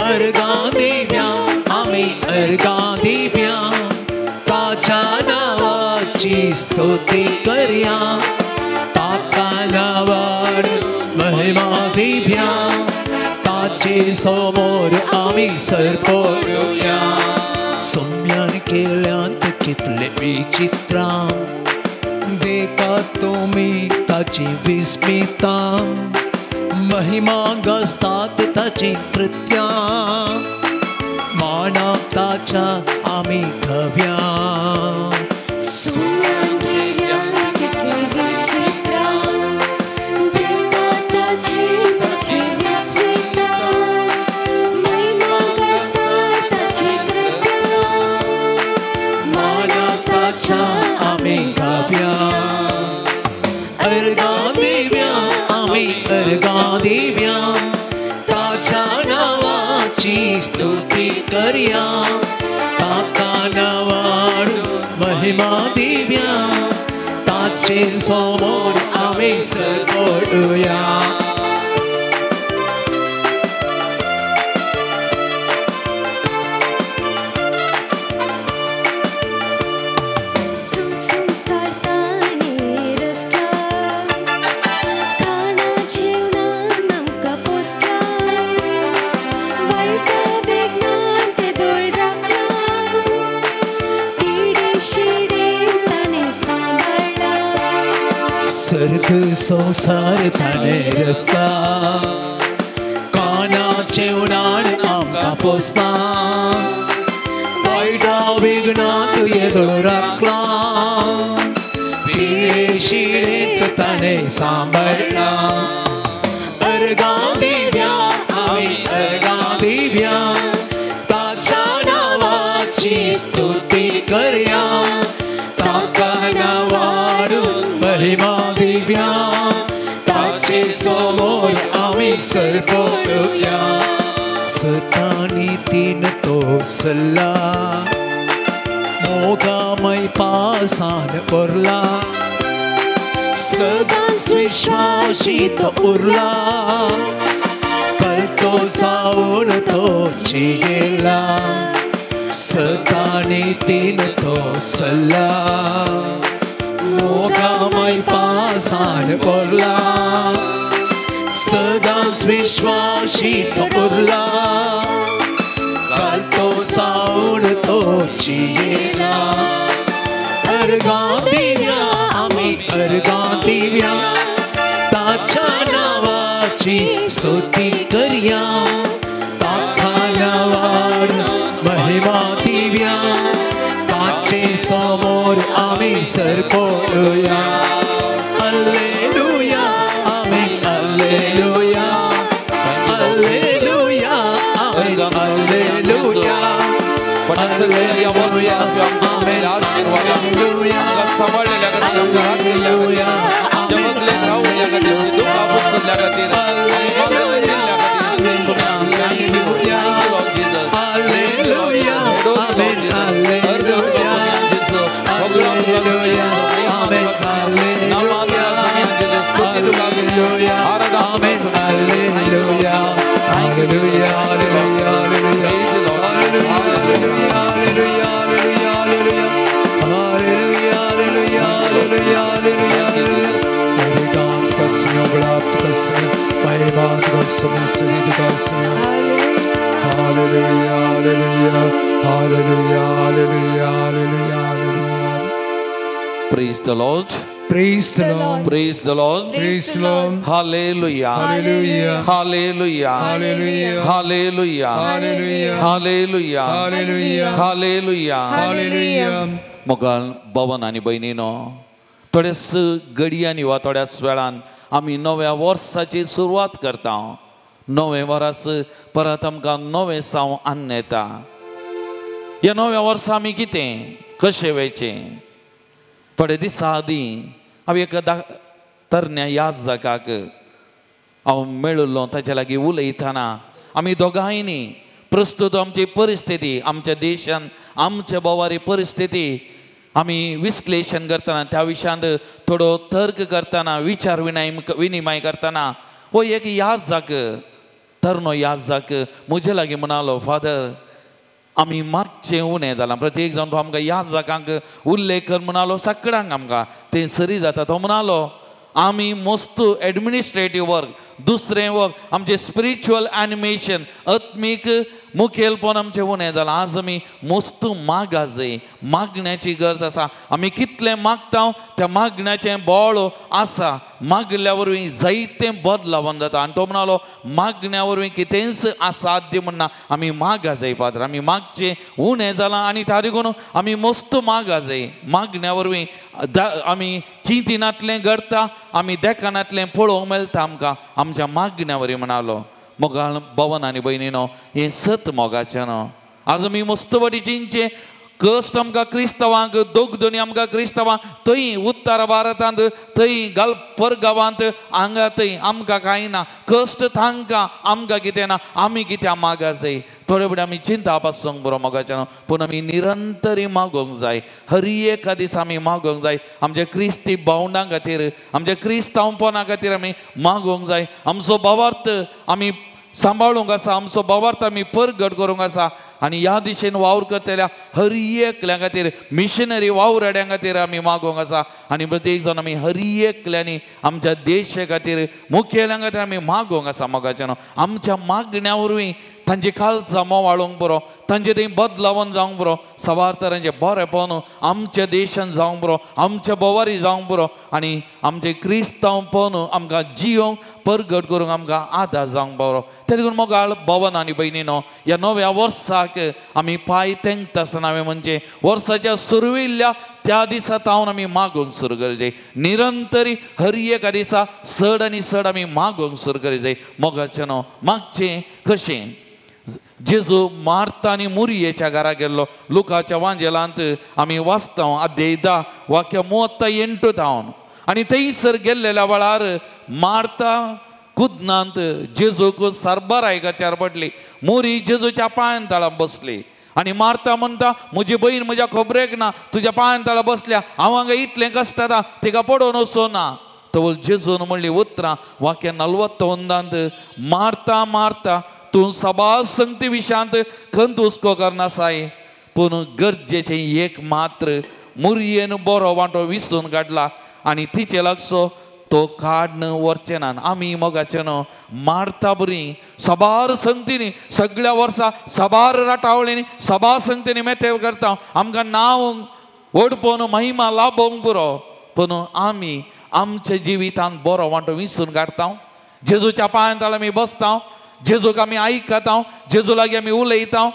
S4: अर्गां दिव्या आमी अर्गां दिव्या ताज्या नावाची स्तुती करया ताका नावाड महिमा दिव्या ताचे समोर आमी सरपडुया सुमयान केल्यांत कितले विचित्रां देखा तुमी ताची विस्मितां महिमा गसतात ताची कृत्यां मानाक ताच्या आमी गव्या
S3: सुमयान केल्यांत कितले विचित्रां देखा ताची विस्मितां महिमा गसतात ताची कृत्यां
S4: मानाक ताच्या आमी गव्या अर्गां दिव्या आमी अर्गां दिव्या ताच्या नावाची स्तुती करया ताका नावाड महिमा दिव्या ताचे समोर आमी सरपडुया सर्ग संसार ताणे रस्ता कानाचे उणाण आमकां पोसता वायटा विघ्नांत येदो राखला पिळे शिळेक ताणे सांबाळला अर्गां दिव्या आमी अर्गां दिव्या ताच्या नावाची स्तुती करया ताका नावाडून महिमा दिव्या ताचे समोर आमी सरपडुया सतानी तीन तो सल्ला मोगामय पासान उरला सदांच विश्वासीत उरला करतो जावन तो चियेला सतानी तीन तो सल्ला मोगामय पासान उरला सदांच विश्वासीत उरला करतो जावन तो चियेला अर्गां दिव्या आमी अर्गां दिव्या ताच्या नावाची स्तुती करया ताका नावाड महिमा दिव्या समोर आम्ही सरपडूया. Hallelujah amen hallelujah hallelujah amen hallelujah
S2: hallelujah amen hallelujah सांभाळलेल्या गती आमच्या हालेलुया आमच्या बदले राहुल्या गती दुःखा पुसल्या गती आम्ही मागलेल्या गती
S4: hallelujah hallelujah amen hallelujah hallelujah amen hallelujah hallelujah amen hallelujah hallelujah hallelujah
S2: Praise the Lord.
S1: Praise the Lord.
S2: Praise the Lord.
S1: Praise the Lord.
S2: Hallelujah.
S1: Hallelujah.
S2: Hallelujah.
S1: Hallelujah.
S2: Hallelujah.
S1: Hallelujah.
S2: Hallelujah.
S1: Hallelujah.
S2: Hallelujah.
S1: Hallelujah.
S2: मोगाळ भवन आणि बहिणीनो, थोड्याच घडयांनी वा थोड्याच वेळान आमी नव्या वर्साची सुरवात करता. नवे वर्स परत आमकां नवें साव आन्न येता. ह्या नव्या वर्सा आमी कितें कशें वेचें? थोडे दिसा आदीं हांव एका तरण्या याजकाक हांव मेळिल्लो. ताचे लागीं उलयतना आमी दोगांयनी प्रस्तुत आमची परिस्थिती, आमच्या देशान आमच्या बोवारी परिस्थिती आमी विश्लेशण करतना, त्या विशयांत थोडो तर्क करतना, विचार विनिमय करतना हो एक याजक, तरनो याजक म्हजे लागीं म्हणालो, फादर आमी मागचें उणें जालां. प्रत्येक जावन तो आमकां याजकांक उल्लेख कर म्हणालो. सगळ्यांक आमकां तें सरी जाता. तो म्हणालो आमी मोस्तू एडमिनिस्ट्रेटीव वर्क, दुसरें वर्क आमचें स्पिरिच्युअल एनिमेशन, आत्मीक मुखेलपण आमचें उणें जालां. आज आमी मोस्तू मागा जाय, मागण्याची गरज आसा. आमी कितलें मागता त्या मागण्याचें बळ आसा. मागल्या वरवीं जायतें बदलावन जाता. आनी तो म्हणालो मागण्या वरवीं कितेंच असाध्य म्हणना. आमी मागा जाय फादर, आमी मागचें उणें जालां आनी त्या देखून आमी मोस्तू मागा जाय. मागण्या वरवीं आमी चिंतिनातलें घडटा, आमी देखानातलें पळोवंक मेळटा आमकां आमच्या मागण्या वरवीं म्हणालो. मोगाळ भवन आनी भयणीनो, हें सत मोगाचें न्हू. आज आमी मस्त बटी चिंतचें. कश्ट आमकां क्रिस्तांवांक, दोगदोनी आमकां क्रिस्तांवांक थंय उत्तर भारतांत, थंय गल्फर गांवांत हांगा थंय आमकां कांय ना. कश्ट तांकां, आमकां कितें ना. आमी कित्याक मागा जाय? थोडे फुडें आमी चिंता पासूंक बरो मोगाचें न्हू. पूण आमी निरंतरी मागोंक जाय. हर एका दिसा आमी मागोंक जाय. आमच्या क्रिस्ती भावंडां खातीर, आमच्या क्रिस्तांवपणा खातीर आमी मागोंक जाय. आमचो भावार्थ आमी सांबाळूंक आसा, आमचो भावार्थ आमी परगट करूंक आसा. आनी ह्या दिशेन वावर करतल्या हर एकल्या खातीर, मिशनरी वावराड्यां खातीर आमी मागोंक आसा. आनी प्रत्येक जाण आमी हर एकल्यांनी आमच्या देशा खातीर, मुखेल्यां खातीर आमी मागोंक आसा मोगाचें न्हू. आमच्या मागण्या वरवीं तांचे खालसा मोवाळोंक बरो, तांचे थंय बदलावन जावंक बरो, सवार तरांचें बरेंपण आमच्या देशान जावंक बरो, आमच्या बोवारी जावंक बरो. आनी आमचें क्रिस्तांवपण आमकां जियोंक, परगट करूंक आमकां आदार जावंक बरो. ते देखून मोगाळ भवन आनी भयणीनो, ह्या नव्या वर्साक आमी पांय तेंकता आसतना हांवें म्हणजे वर्साच्या सुरविल्ल्या त्या दिसा तावन आमी मागोंक सुरू करूं जाय. निरंतरी हर एका दिसा चड आनी चड आमी मागोंक सुरू करूं जाय. मोगाचें न्हू. मागचें कशें? जेजू मार्ता आनी मुरियेच्या घरा गेल्लो. लुकाच्या वांजेलांत आमी वाचता अध्याय 10 वाक्य 38 आनी थंयसर गेल्लेल्या वेळार मार्ता कुदनांत जेजूक सरबराय करच्यार पडली. मुरी जेजूच्या पांयां तळा बसली आनी मार्ता म्हणटा म्हजी बहीण म्हज्या खबरेक ना, तुज्या पांयां तळा बसल्या, हांव हांगा इतलें कश्ट जाता, तिका पडोवन वचो ना. तो जेजून म्हणली उतरां वाक्य 41 मार्ता मार्ता तूं सबाल संगती विशांत खंत हुस्को करनासाय, पूण गरजेचें एक मात्र मुरयेन बरो वांटो विसरून काडला आनी तिचे लागसो तो काडन व्हरचें ना. आमी मोगाचें न्हू. मार्ता बरी सबार संगतीनी सगळ्या वर्सां सबार राटावळींनी सबार संगतीनी मेते करता. आमकां नांव ओडपोवन महिमा लाभोवंक पुरो, पूण आमी आमच्या जिवितान बरो वांटो विसरून काडटा. जेजूच्या पांयां तळा आमी बसता, जेजूक आमी आयकता, जेजू लागीं आमी उलयता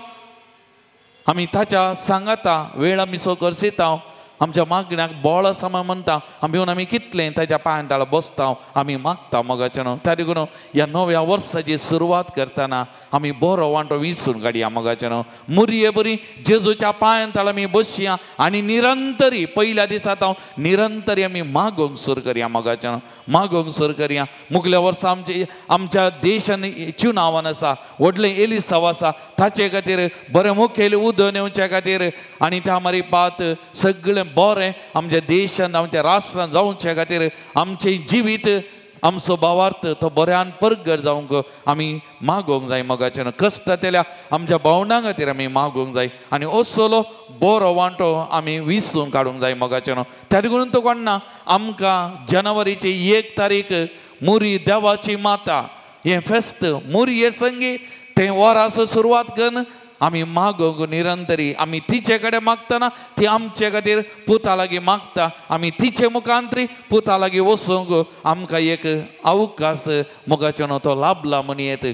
S2: आमी ताच्या सांगाता वेळ आमी सो करसिता आमच्या मागण्याक बोळ आसा म्हणटा आमी येवन आमी कितलें ताच्या पांयां ताळा बसता आमी मागता मोगाचें न्हू त्या देखून ह्या नव्या वर्साची सुरवात करतना आमी बरो वांटो विसरून काडया मोगाचें न्हू मुरये बरी जेजूच्या पांयां ताळा आमी बसया आनी निरंतरी पयल्या दिसांत निरंतरी आमी मागोंक सुर करया मोगाचें न्हू मागोंक सुर करया मुगल्या वर्सा आमच्या देशान चुनावान आसा व्हडलें एलिसांव आसा ताचे खातीर बरें मुखेल उदक येवचे खातीर आनी त्या मारी पात सगळें बरें आमच्या देशान आमच्या राष्ट्रान जावचे खातीर आमचें जिवीत आमचो भावार्थ तो बऱ्यान परगट जावंक आमी मागोंक जाय मोगाचें न्हू कश्ट तेल्या आमच्या भावंडां खातीर आमी मागोंक जाय आनी असलो बरो वांटो आमी विसरून काडूंक जाय मोगाचें न्हू त्या देखून तो कोण ना आमकां जानेवारीची 1 तारीख मुरी देवाची माता हें फेस्त मुरी हे संगीत तें वराचो सुरवात करून आमी मागोंक निरंतरी आमी तिचे कडेन मागतना ती आमचे खातीर पुता लागीं मागता आमी तिचे मुखांतरी पुता लागीं वचूंक आमकां एक अवकाश मोगाचें न्हू तो लाभला म्हणयेत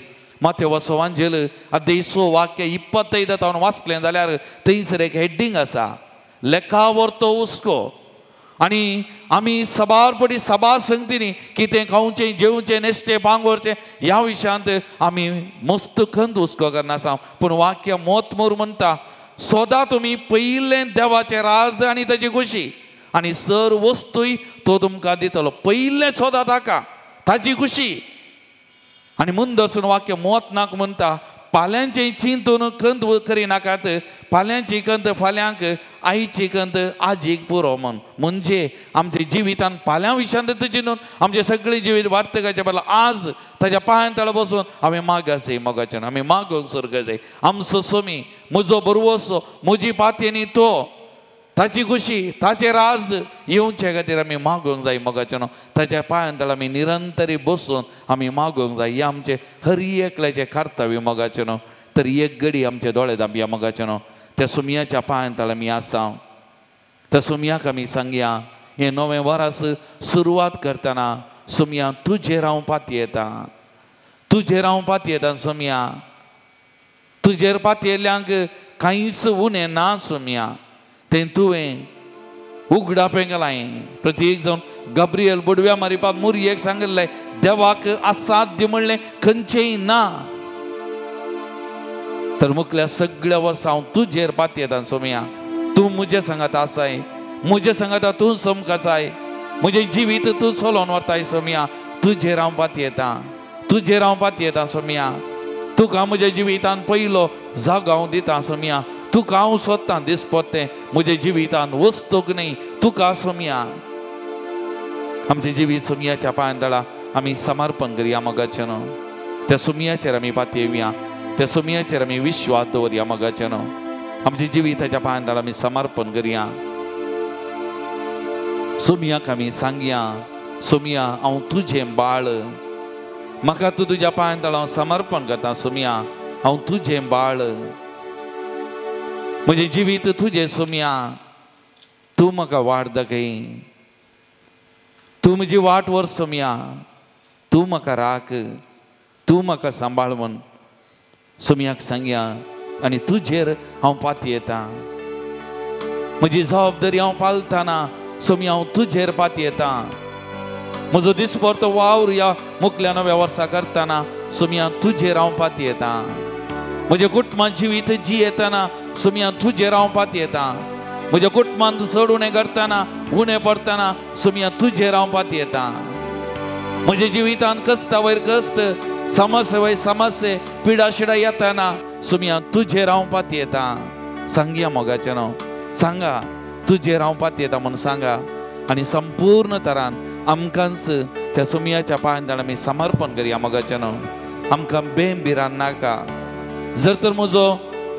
S2: माथ्या वसोवांजेल अध्याय वाक्य 25 हांव वाचलें जाल्यार थंयसर एक हेडिंग आसा लेखावर्तो हुस्को आनी आमी सबारपडी सभा संगतींनी कितें खावचें जेवचें न्हेसचें पांगोरचें ह्या विशयांत आमी मस्त खंत हुस्को करनासा पूण वाक्य मोतमोर म्हणटा सोदा तुमी पयलें देवाचें राज आनी ताची खुशी आनी सर वस्तूय तो तुमकां दितलो पयलें सोदा ताका ताची खुशी आनी मुंद वचून वाक्य मोतनाक म्हणटा फाल्यांचें चिंतून खंत करिनाकात फाल्यांची खंत फाल्यांक आयची खंत आजीक पुरो म्हणजे आमच्या जिवितान फाल्यां विशयांत चिंतून आमचें सगळें जिवीत वार्तकाच्या बदला आज ताच्या पांयां तळा बसून हांवें मागाचें मोगाचें आमी मागोंक सुरग जाय आमचो सोमी म्हजो बरवसो म्हजी पातयेनी तो ताची खुशी ताचे राज येवचे खातीर आमी मागोंक जाय मोगाचें न्हू ताच्या पांयां तळा आमी निरंतरी बसून आमी मागोंक जाय हें आमचें हर एकल्याचें कर्तव्य मोगाचें न्हू तर एक घडी आमचे दोळे धांबया मोगाचें न्हू त्या सुमयाच्या पांयां तळा आमी आसा त्या सुमयाक आमी सांगया हें नवें वरास सुरवात करतना सुमया तुजेर हांव पातयेता तुजेर हांव पातयेता सुमया तुजेर पातयेल्ल्यांक कांयच उणें ना सुमया तें तुवें उगडापें केलां प्रत्येक जावन गब्रियल बुडव्या मारिपाक मुरयेक सांगलें देवाक असाध्य म्हणलें खंयचेंय ना तर मुखल्या सगळ्या वर्सां हांव तुजेर पातयेता सोमया तूं म्हजे सांगात आसाय म्हजे सांगात तूं समकाचाय म्हजें जिवीत तूं चलोवन वताय सोमया तुजेर हांव पातयेता तुजेर हांव पातयेता सोमया तुका म्हज्या जिवितान पयलो जागो हांव दिता सोमया तुका हांव सोदतां दिसपट्टें म्हज्या जिवितान वस्तूक न्ही तुका सोमया आमचें जिवीत सोमयाच्या पांयां तळा आमी समर्पण करया मोगाचें न्हू त्या सोमयाचेर आमी पातयेवया त्या सोमयाचेर आमी विश्वास दवरया मोगाचें न्हू आमच्या जिविताच्या पांयां तळा आमी समर्पण करया सोमयाक आमी सांगया सोमया हांव तुजें बाळ म्हाका तूं तुज्या पांयां तळा हांव समर्पण करता सोमया हांव तुजें बाळ म्हजें जिवीत तुजें सोमया तूं म्हाका वाट दाखय तूं म्हजी वाट व्हर सोमया तूं म्हाका राख तूं म्हाका सांबाळ म्हूण सोमयाक सांगया आनी तुजेर हांव पातयेता म्हजी जबाबदारी हांव पालतना सोमया हांव तुजेर पातयेता म्हजो दिसभर वावर ह्या मुखल्या नव्या वर्सा करतना सोमया तुजेर हांव पातयेता म्हज्या कुटुंबान जिवीत जियेतना सोमया तुजेर हांव पातयेता म्हज्या कुटुंबान चड उणें करतना उणें पडतना सोमया तुजेर हांव पातयेता म्हज्या जिवितान कश्टा वयर कश्ट समस्या वयर समस्या पिडा शिडा येतना सोमया तुजेर हांव पातयेता सांगया मोगाचें न्हू सांगा तुजेर हांव पातयेता म्हूण सांगा आनी संपूर्ण तरान आमकांच त्या सोमयाच्या पांयां तळा आमी समर्पण करया मोगाचें न्हू आमकां बेंबिरान नाका जर तर म्हजो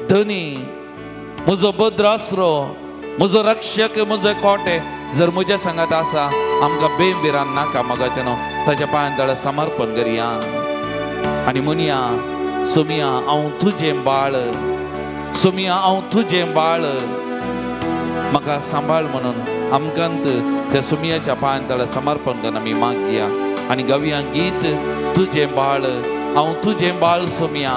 S2: धनी म्हजो भद्रास्रो म्हजो रक्षक म्हजो कोटे जर म्हज्या सांगात आसा आमकां बेंबिरान नाका मोगाचें न्हू ताच्या पांयां तळा समर्पण करया आनी म्हणया सोमया हांव तुजें बाळ सोमया हांव तुजें बाळ म्हाका सांबाळ म्हणून आमकांत त्या सोमयाच्या पांयां तळा समर्पण करून आमी मागया आनी गावया गीत तुजें बाळ हांव तुजें बाळ सोमया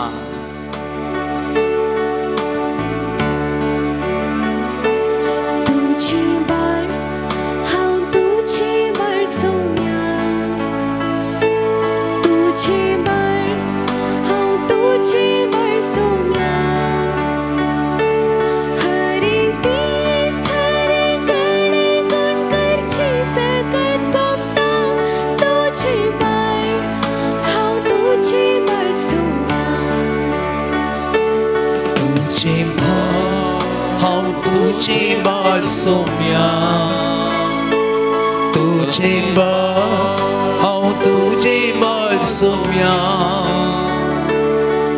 S4: तुझे बाल सोम्या तुझे हांव तुझे बाल सोम्या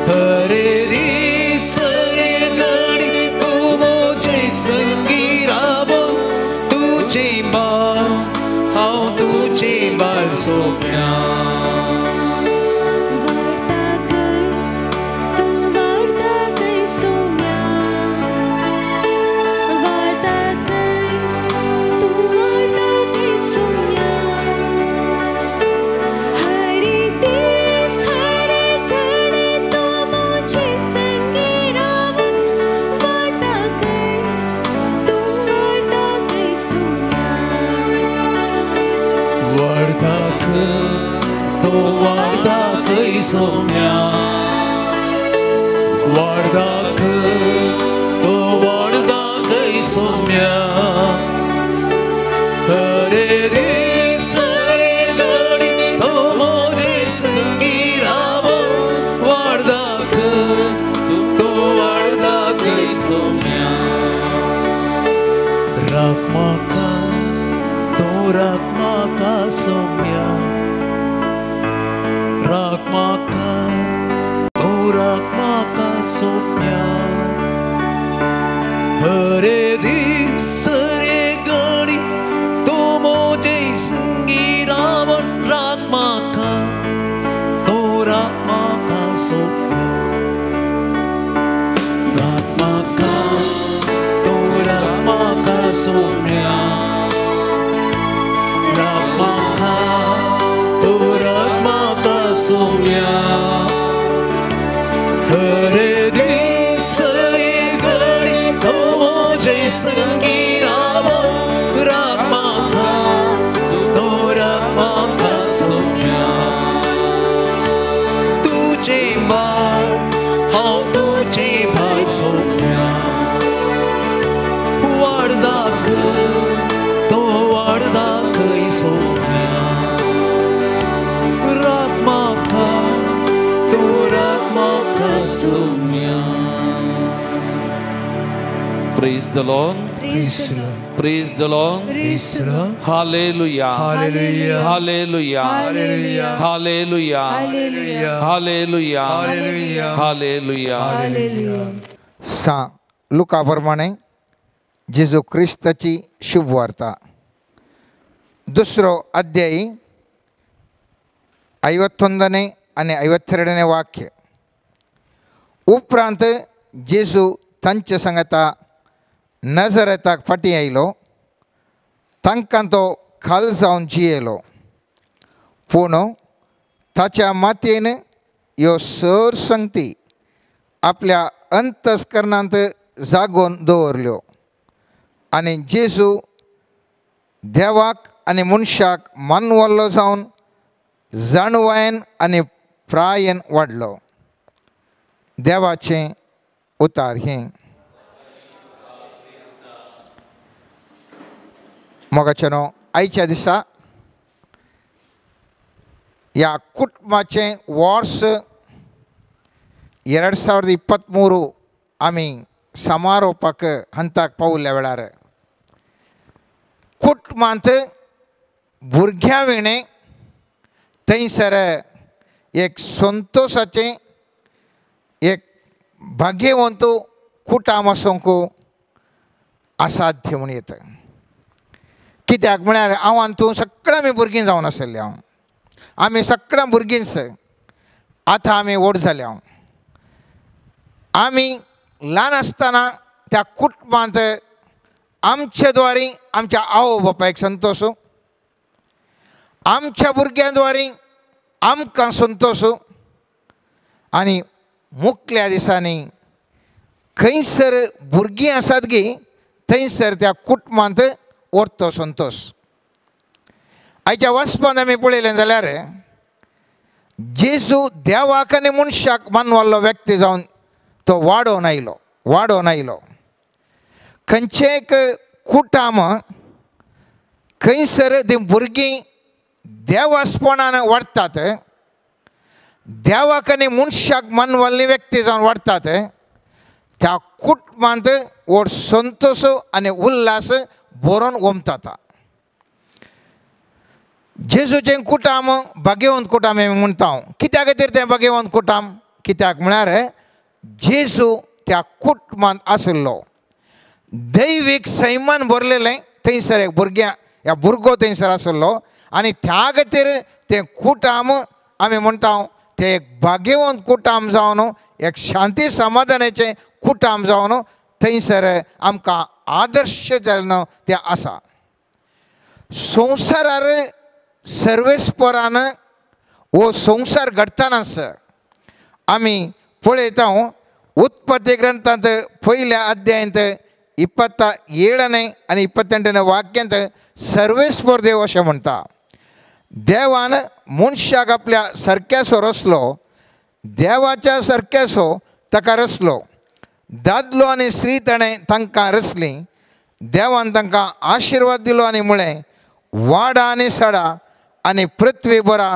S4: हरे दीस रे घडी तू मोजे संगी राबो तुझे हांव तुझे बाल सोम्या सोम्या वार्दाक तो वार्दाक सोम्या हरे दीस रे घडी तो मोजे संगी राबो वार्दाक तो वार्दाक सोम्या राख म्हाका तो राख म्हाका सोम्या राख म्हाका तो राख म्हाका सोम्या हरे दीस रे घडी तो मोजे संगी रावण राख म्हाका तो राख म्हाका सोम्या राख म्हाका तो राख म्हाका सोम्या राख म्हाका तो राख म्हाका सोम्या हरे दीस रे घडी तो मोजे संगी राबो राख म्हाका तो राख म्हाका सोम्या तुझे बाळ हांव तुझे बाळ सोम्या वाडदाक तो वाडदाक सोम्या राख म्हाका तो राख म्हाका Saumya
S2: Praise the Lord.
S1: Praise the Lord.
S2: Praise the Lord.
S1: Praise the Lord.
S2: Hallelujah.
S1: Hallelujah.
S2: Hallelujah.
S1: Hallelujah.
S2: Hallelujah.
S1: Hallelujah.
S2: Hallelujah.
S1: Hallelujah.
S2: Hallelujah.
S1: Hallelujah.
S5: लुकाप्रमाणे जेजू ख्रिस्ताची शुभवार्ता 2रो अध्याय 51 आणि 52 वाक्य उपरांत जेजू तांचे संगता नजरेताक फाटी आयलो तांकां तो खाल जावन जियेलो पूण ताच्या मातयेन ह्यो सर संगती आपल्या अंतस्करणांत जागोवन दवरल्यो आनी जेजू देवाक आनी मनशाक मानवल्लो जावन जाणवायेन आनी प्रायेन वाडलो देवाचें उतार हें मोगाचेनो आयच्या दिसा ह्या कुटुंबाचें वर्स 2023 आमी समारोपाक हंताक पावल्या वेळार कुटुंबांत भुरग्यां विणे थंयसर एक संतोशाचें एक भाग्यवंत कुटाम आसूंक असाध्य म्हूण येता कित्याक म्हळ्यार हांव आनी तूं सगळीं आमी भुरगीं जावन आसलेलीं आमी सगळीं भुरगींच आतां आमी व्हड जाल्या आमी ल्हान आसतना त्या कुटुंबांत आमचे द्वारे आमच्या आवय बापायक संतोश आमच्या भुरग्यां द्वारे आमकां संतोश आनी मुखल्या दिसांनी खंयसर भुरगीं आसात गे थंयसर त्या कुटुंबांत व्हरतो संतोश आयच्या वचपांत आमी पळयलें जाल्यार जेजू देवाक आनी मनशाक मानवल्लो व्यक्ती जावन तो वाडोवन आयलो खंयचे एक कुटाम खंयसर ती भुरगीं देवास्पणान वाडटात देवाक आनी मनशाक मानवल्ली व्यक्ती जावन वाडटात त्या कुटुंबांत व्हड संतोष आनी उल्हास बरोवन ओमताता. जेजूचें कुटाम भाग्यवंत कुटाम आमी म्हणटा. कित्या खातीर तें भाग्यवंत कुटाम? कित्याक म्हळ्यार जेजू त्या कुटुंबांत आशिल्लो. दैवीक सैमान भरलेलें थंयसर एक ह्या भुरगो थंयसर आशिल्लो आनी त्या खातीर तें कुटाम आमी म्हणटा तें एक भाग्यवंत कुटाम जावन एक शांती समाधानाचें कुटाम जावन थंयसर आमकां आदर्श जावन तें आसा. संवसारार सर्वेस्परान हो संवसार घडटनाच आमी पळयता उत्पत्ती ग्रंथांत पयल्या अध्यायांत 27 आनी 28 वाक्यांत सर्वेस्पर देव अशें म्हणटा. देवान मनशाक आपल्या सारक्यासो रचलो, देवाच्या सारक्यासो ताका रचलो. दादलो आनी स्त्री ताणें तांकां रचलीं. देवान तांकां आशिर्वाद दिलो आनी म्हळें, वाडा आनी सडा आनी पृथ्वी बरा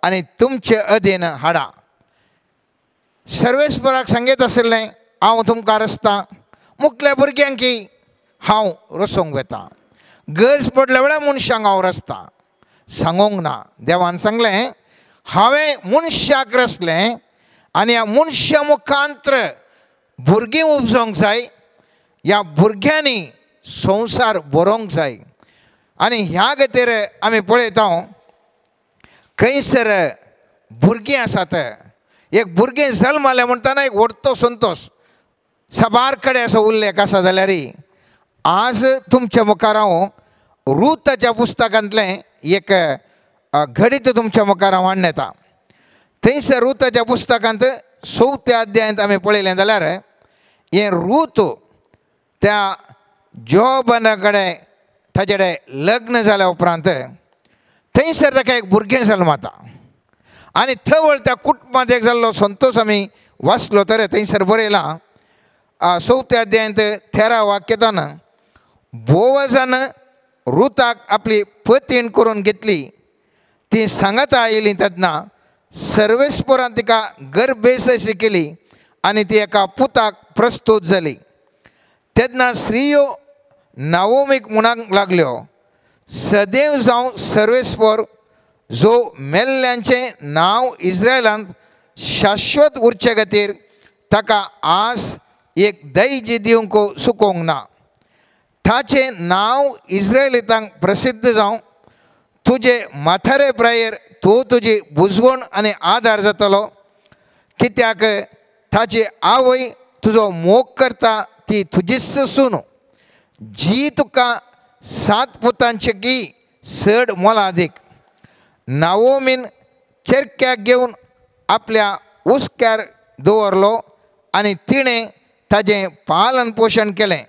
S5: आनी तुमचे अधीन हाडा. सर्वेस्पराक सांगीत आशिल्लें, हांव तुमकां रचतां, मुखल्या भुरग्यांकी हांव रचोंक वेता, गरज पडल्या वेळार मनशांक हांव रचतां. सांगूंक ना. देवान सांगलें, हांवें मनशाक रचलें आनी ह्या मनशा मुखांतर भुरगीं उपजोवंक जाय, ह्या भुरग्यांनी संवसार बरोवंक जाय. आनी ह्या खातीर आमी पळयता खंयसर भुरगीं आसात. एक भुरगें जल्मालें म्हणटाना एक व्हडतो संतोश साबार कडेन असो उल्लेख आसा. जाल्यार आज तुमच्या मुखार हांव रुताच्या पुस्तकांतलें एक घडीत तुमच्या मुखार हांव हाडून येता. थंयसर रुताच्या पुस्तकांत 4 अध्यायांत आमी पळयलें जाल्यार हें रूत त्या जोबाना कडेन ताचे कडेन लग्न जाल्या उपरांत थंयसर ताका एक भुरगें जल्माता. आनी थंय त्या कुटुंबांत एक जाल्लो संतोश आमी वाचलो तर थंयसर बरयलां 4 अध्यायांत 13 वाक्यांतान, बोवाजान रुताक आपली पतीण करून घेतली. ती सांगाता आयली तेन्ना सर्वेस्परान तिका गर्भेसय केली आनी ती एका पुताक प्रस्तूत जाली. तेन्ना स्त्रियो नाओमीक म्हणूंक लागल्यो, सदैव जावं सर्वेस्पर जो मेल्ल्यांचें नांव इस्रायलांत शाश्वत उरचे खातीर ताका आज एक दैज दिवंक सुकोवंक ना. ताचें नांव इस्रायलितांक प्रसिद्ध जावं. तुजे माथारे प्रायेर तूं तुजी बुजवण आनी आदार जातलो, कित्याक ताची आवय तुजो मोग करता ती तुजीच सून, जी तुका 7 पुतांचेकी चड मोला अदीक. नाओमीन चेरक्याक घेवन आपल्या उस्क्यार दवरलो आनी तिणें ताजें पालन पोशण केलें.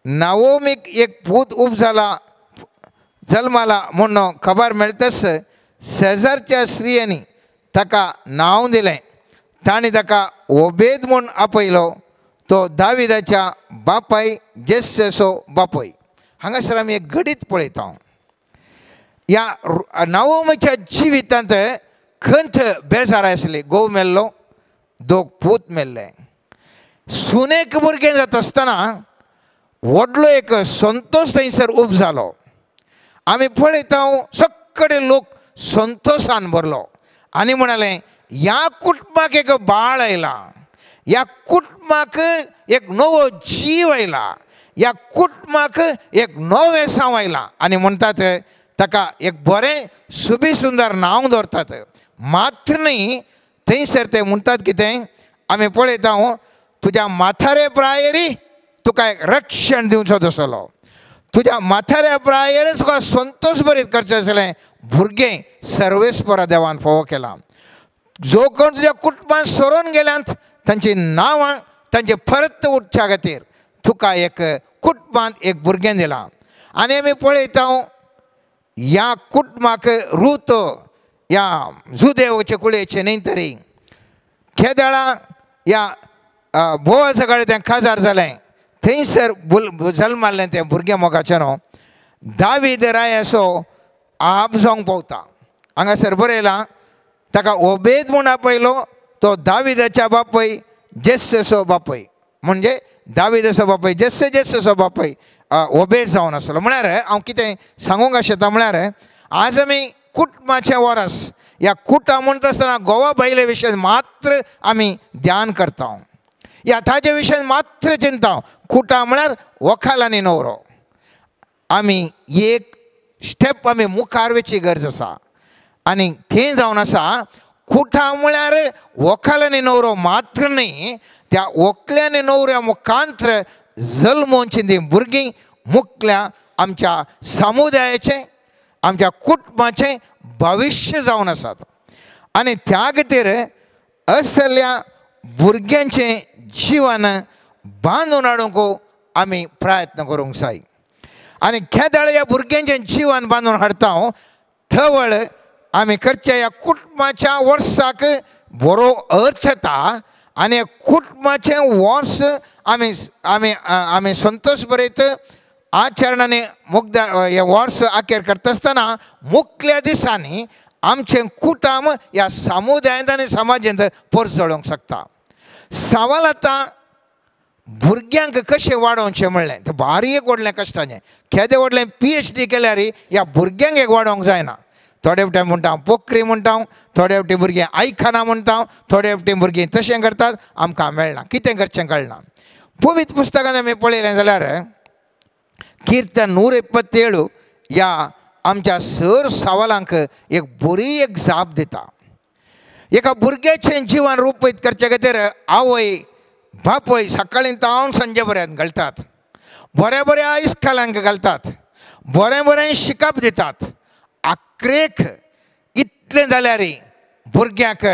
S5: नाओमीक एक पूत जल्माला म्हणून खबर मेळटच शेजारच्या स्त्रियांनी ताका नांव दिलें. ताणें ताका ओबेद म्हूण आपयलो, तो दाविदाच्या बापाय जेस्सेचो बापूय. हांगासर आमी एक घडीत पळयता. ह्या नाओमीच्या जिवितांत खंत बेजार आसली. घोव मेल्लो, 2 पूत मेल्ले. सुनेक भुरगें जाता आसतना व्हडलो एक संतोश थंयसर उब जालो. आमी पळयता सगळे लोक संतोशान भरलो आनी म्हणालें, ह्या कुटुंबाक एक बाळ आयला, ह्या कुटुंबाक एक नवो जीव आयला, ह्या कुटुंबाक एक नवें सांव आयला. आनी म्हणटात ताका एक बरें सुबी सुंदर नांव दवरतात. मात्र न्ही, थंयसर ते म्हणटात कितें, आमी पळयता तुज्या माथारे प्रायेरी तुका एक रक्षण दिवचो आसलो, तुज्या माथाऱ्या प्रायेर तुका संतोश भरीत करचें आसलें. भुरगें सर्वेस्परा देवान फोव केला. जो कोण तुज्या कुटुंबांत सोरोन गेल्यांत तांची नांवां तांचे परत उठच्या खातीर तुका एक कुटुंबांत एक भुरगें दिलां. आनी आमी पळयता ह्या कुटुंबाक रूत ह्या जुदेवाचे कुळेचे न्ही तरी केदाळा ह्या बोवाजा कडेन तें काजार जालें. थंयसर जल्मालें तें भुरगें मोगाचें न्हू. दावीद रायाचो आप जावंक पावता. हांगासर बरयलां, ताका ओबेद म्हूण आपयलो, तो दाविदाच्या बापूय जेस्सेचो बापूय. म्हणजे दावीद असो बापय जस्से जस्से असो बापय ओबेस जावन आसलो. म्हळ्यार हांव कितें सांगूंक शकता म्हळ्यार आज आमी कुटुंबाचें वरस ह्या कुटां म्हणटा आसतना गोवा बायले विशय मात्र आमी ध्यान करता. ह्या ताजे विशय मात्र चिंता. कुटां म्हळ्यार व्हंकल आनी न्हवरो. आमी एक स्टेप आमी मुखार वचची गरज आसा. आनी थंय जावन आसा कुटां म्हळ्यार व्हंकल आनी न्हवरो मात्र न्ही, त्या व्हंकल्या आनी न्हवऱ्या मुखांत्र जल्मोवची ती भुरगीं मुखल्या आमच्या समुदायाचें आमच्या कुटुंबाचें भविश्य जावन आसात. आनी त्या खातीर असल्या भुरग्यांचें जिवन बांदून हाडूंक आमी प्रयत्न करूंक जाय. आनी केदळ ह्या भुरग्यांचें जिवन बांदून हाडटा थवळ आमी करच्या ह्या कुटुंबाच्या वर्साक बरो अर्थ येता. आनी कुटुंबाचें वर्स आमी आमी आमी संतोश बरयत आचरणांनी मुग्ध हे वर्स आखेर करता आसतना मुखल्या दिसांनी आमचें कुटुंब ह्या समुदायांत आनी समाजांत परस जळोवंक शकता. सवाल आतां भुरग्यांक कशें वाडोवचें म्हणलें तें भारी एक व्हडलें कश्टाचें. केदें व्हडलें PhD केल्यार ह्या भुरग्यांक एक वाडोवंक जायना. थोडे फावटी म्हणटा हांव पोखरी म्हणटा, थोडे फावटी भुरगीं आयकना म्हणटा, थोडे फावटी भुरगीं तशें करतात आमकां मेळना, कितें करचें कळना. पवित्र पुस्तकांत आमी पळयलें जाल्यार किर्तन 127 ह्या आमच्या सर सवालांक एक बरी एक जाप दिता. एका भुरग्याचें जिवन रुपयत करचे खातीर आवय बापय सकाळीं तावन संजे पर्यंत घालतात, बऱ्या बऱ्या इस्कालांक घालतात, बरें बरें शिकप दितात. आख्रेक इतलें जाल्यार भुरग्याक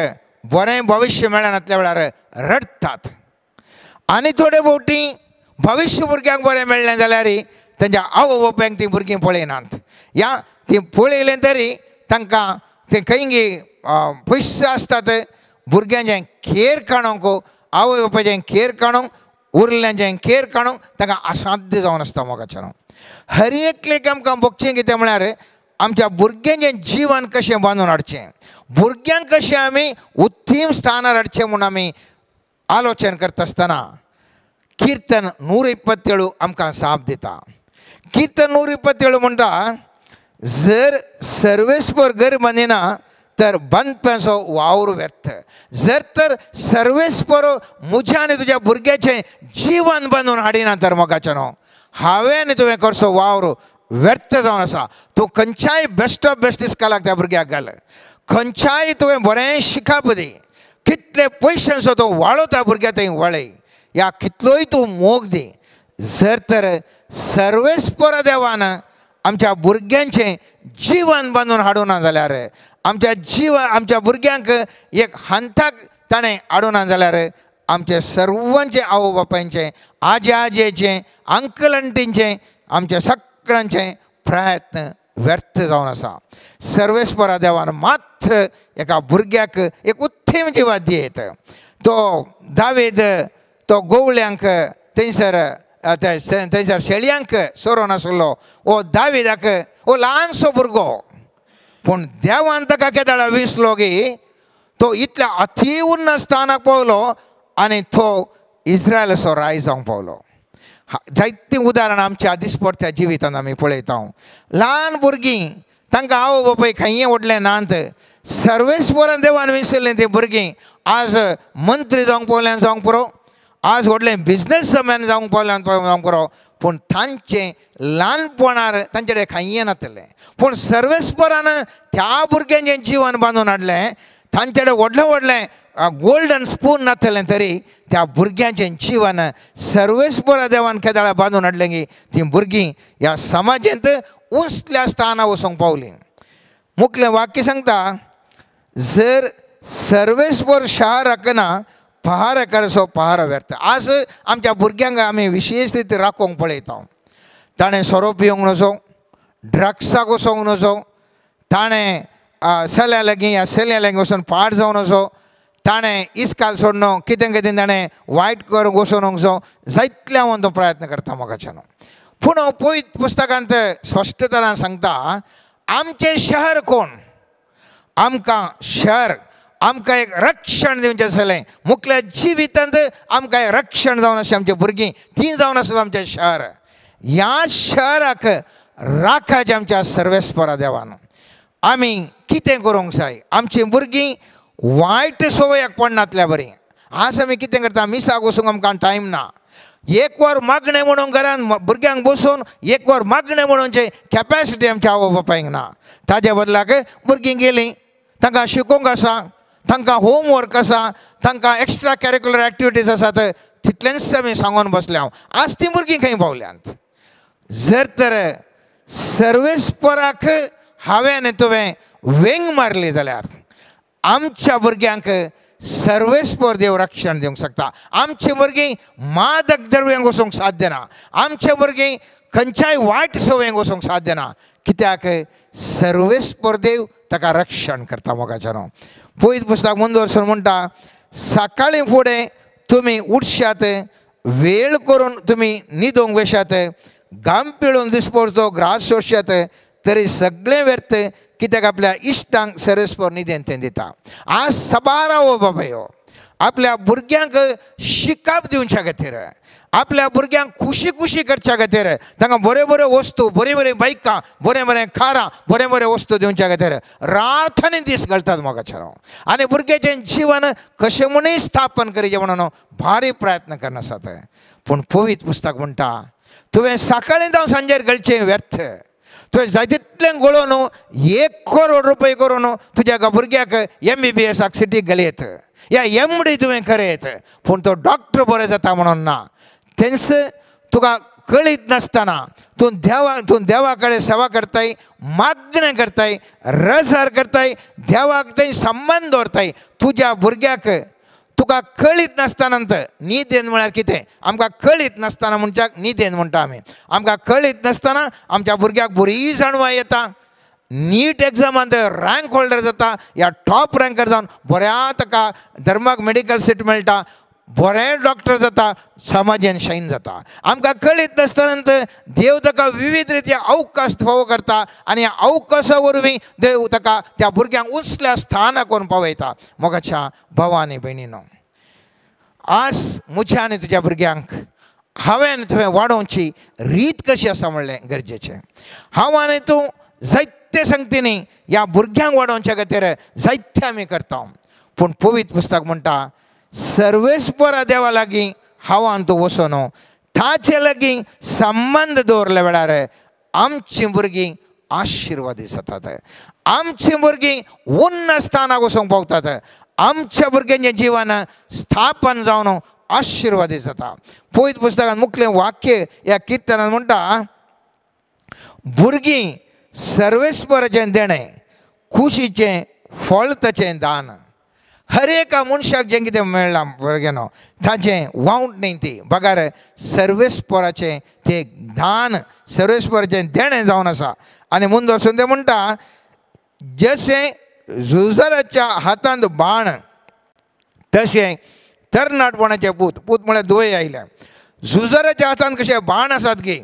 S5: बरें भविश्य मेळनातल्या वेळार रडतात. आनी थोडे फावटी भविश्य भुरग्यांक बरें मेळ्ळें जाल्यार तेंच्या आवय बापायक तीं भुरगीं पळयनात. या तीं पळयलें तरी तांकां तें खंयी पयशे आसतात भुरग्यांचें खेर काडूंक, आवय बापायचें खेर काडूंक, उरल्यांचें खेर काडूंक तांकां असाध्य जावन आसता. मोगाचें हर एकलेक आमकां बगचें कितें म्हळ्यार आमच्या भुरग्यांचें जिवन कशें बांदून हाडचें, भुरग्यांक कशें आमी उत्तीम स्थानार हाडचें म्हूण आमी आलोचन करता आसतना किर्तन 127 आमकां साप दिता. किर्तन 127 म्हणटा जर सर्वेस्पर घर बांदिना तर बांदप्याचो वावर व्यर्थ. जर तर सर्वेस्पर म्हज्या आनी तुज्या भुरग्याचें जिवन बांदून हाडिना तर मोगाचें न्हू हांवें आनी तुवें करचो वावर व्यर्थ जावन आसा. तूं खंयच्याय बेस्ट ऑफ बेस्ट इस्कालाक त्या भुरग्याक घाल, खंयच्याय तुवें बरें शिकप दी, कितले पयशे आसा तो वाडो त्या भुरग्या थंय वळय, या कितलोय तूं मोग दी. जर तर सर्वेस्पर देवान आमच्या भुरग्यांचें जिवन बांदून हाडूना जाल्यार आमच्या भुरग्यांक एक हंताक ताणें हाडूना जाल्यार आमचे सर्वांचे आवय बापायचें, आजी आजयेचें, अंकल आंटींचें, आमच्या सगळ्यांचें प्रयत्न व्यर्थ जावन आसा. सर्वेस्परा देवान मात्र एका भुरग्याक एक उत्तम जिवा दियेत. तो दावीद तो गोवळ्यांक थंयसर शेळयांक सोरोन आसलो. ओ दावीदाक ओ ल्हानसो भुरगो, पूण देवान ताका केदाळ विसलो गी तो इतल्या अति उन्न स्थानाक पावलो आनी तो इस्रायलाचो राय जावंक पावलो. जायतीं उदाहरणां आमच्या दिसपट्ट्या जिवितांत आमी पळयता. ल्हान भुरगीं तांकां आवय बापाय खंय व्हडलें नात, सर्वेस्परान देवान विसरलें तीं भुरगीं आज मंत्री जावंक पावल्यान जावंक पुरो, आज व्हडलें बिजनसमॅन जावंक पावल्यान जावंक पुरो, पूण तांचें ल्हानपणार तांचे कडेन खंय नातलें. पूण सर्वेस्परान त्या भुरग्यांचें जिवन बांदून हाडलें. तांचे कडेन व्हडलें व्हडलें गोल्डन स्पून नासलें तरी त्या भुरग्यांचें जिवन सर्वेस्परा देवान केदाळा बांदून हाडलें की तीं भुरगीं ह्या समाजांत उंचल्या स्थानार वचूंक पावलीं. मुखलें वाक्य सांगता जर सर्वेस्पर शार राखना पहार करसो पहार व्यर्थ. आज आमच्या भुरग्यांक आमी विशेश रीती राखोवंक पळयता. ताणें सोरो पिवंक नजो, ड्रग्साक वचोंक नजो, ताणें चल्या लागीं ह्या चल्या लागीं वचून पाड जावन नजो, ताणें इस्काल सोडनो कितें कितें ताणें वायट करूंक वचून नजो, जायतल्या हांव तो प्रयत्न करता मोगाचें. पूण हांव पवित्र पुस्तकांत स्पश्टतरान सांगता आमचें शहर कोण, आमकां शहर आमकां एक रक्षण दिवचें आसलें. मुखल्या जिवितांत आमकां एक रक्षण जावन अशें आमचीं भुरगीं तीं जावन आसात आमचें शहर. ह्या शहराक राखाचें आमच्या सर्वेस्परा देवान. आमी कितें करूंक जाय? आमचीं भुरगीं वायट सवयाक पडनातल्या बरीं. आज आमी कितें करता? मिसाक वचूंक आमकां टायम ना. एक वर मागणें म्हणून घरान भुरग्यांक बसून एक वर मागणें म्हणूनचे कॅपॅसिटी आमच्या आवय बापायक ना. ताजे बदलाक भुरगीं गेलीं, तांकां शिकोवंक आसा, तांकां होमवर्क आसा, तांकां एक्स्ट्रा कॅरिक्युलर एक्टिविटीज आसात, तितलेंच आमी सांगून बसले. हांव आज तीं भुरगीं खंय पावल्यांत. जर तर सर्वेस्पराक हांवें तुवें वेंग मारली जाल्यार आमच्या भुरग्यांक सर्वेस्पर देव रक्षण दिवंक शकता. आमची भुरगीं मादक द्रव्यांक वचूंक साध्य ना. आमचे भुरगीं खंयच्याय वायट सवयेंक वचूंक साध्य ना. कित्याक सर्वेस्पर देव ताका रक्षण करता. मोगाच्यानो पयत पुस्तक मुंदरसून म्हणटा, सकाळीं फुडें तुमी उठशात, वेळ करून तुमी न्हिदोंक वेशात, घाम पिळून दिसपरतो ग्रास सोडशात, तरी सगळें व्यर्थ, कित्याक आपल्या इश्टांक सर्वेस्पर न्हिदेन तें दिता. आज सबार आवय बापायो आपल्या भुरग्यांक शिकप दिवच्या खातीर, आपल्या भुरग्यांक खुशी खुशी करच्या खातीर, तांकां बऱ्यो बऱ्यो वस्तू, बरीं बरीं बायकां, बरें बरें खारां, बरें बरें वस्तू दिवच्या खातीर रात आनी दीस घालतात मोगाचें. आनी भुरग्याचें जीवन कशें म्हणून स्थापन करीचें म्हणून भारी प्रयत्न करनासात. पूण पवित्र पुस्तक म्हणटा, तुवें सकाळीं जावं सांजेर घालचें व्यर्थ. तुवें जाय तितलें घडोवन 1 करोड रुपये करून तुज्या भुरग्याक MBBSाक सिटीक घालयत, या MD तुवें करयत, पूण तो डॉक्टर बरो जाता म्हणून ना. तेंच तुका कळीत नासतना तूं देवा कडेन सेवा करताय, मागणें करताय, रजार करताय, देवाक थंय संबंध दवरताय. तुज्या भुरग्याक तुका कळीत नासतना न्हिदेन म्हळ्यार कितें? आमकां कळीत नासतना मनशाक न्हिदेन म्हणटा आमी. आमकां कळीत नासतना आमच्या भुरग्याक बरी जाणवाय येता, नीट एग्जामांत रँक होल्डर जाता, या टॉप रँकर जावन बऱ्या ताका धर्माक मेडिकल सीट मेळटा, बरें डॉक्टर जाता, समाजान शायन जाता. आमकां कळीत नासतना देव ताका विविध रित्या अवकाश फावो करता आनी ह्या अवकाशा वरवीं देव ताका त्या भुरग्यांक उंचल्या स्थानाक व्हरून पावयता. मोगाच्या भावांनी भयणीनो, आज म्हज्या आनी तुज्या भुरग्यांक हांवें तुवें वाडोवची रीत कशी आसा म्हणलें गरजेचें. हांव आनी तूं जायते संगतींनी ह्या भुरग्यांक वाडोवच्या खातीर जायते आमी करता. पूण पवित्र पुस्तक म्हणटा, सर्वेस्परा देवा लागीं हांव आनी तूं वचून ताचे लागीं संबंध दवरल्या वेळार आमचीं भुरगीं आशिर्वादीत जातात. आमचीं भुरगीं उन्न स्थानाक वचूंक पावतात. आमच्या भुरग्यांचें जिवन स्थापन जावन आशिर्वादीत जाता. पवित्र पुस्तकांत मुखेल वाक्य ह्या किर्तनांत म्हणटा, भुरगीं सर्वेस्पराचें देणें, खुशीचें फळ ताचें दान. हर एका मनशाक जें कितें मेळ्ळां भुरग्यानो ताचें वावटणी ती बगार सर्वेस्पराचें तें दान, सर्वेस्पराचें देणें जावन आसा. आनी म्हूण वचून तें म्हणटा, जशें झुजाराच्या हातांत बाण तशें तरणाटपणाचें पूत म्हळ्यार दुयें आयल्या. झुजाराच्या हातांत कशें बाण आसात गी,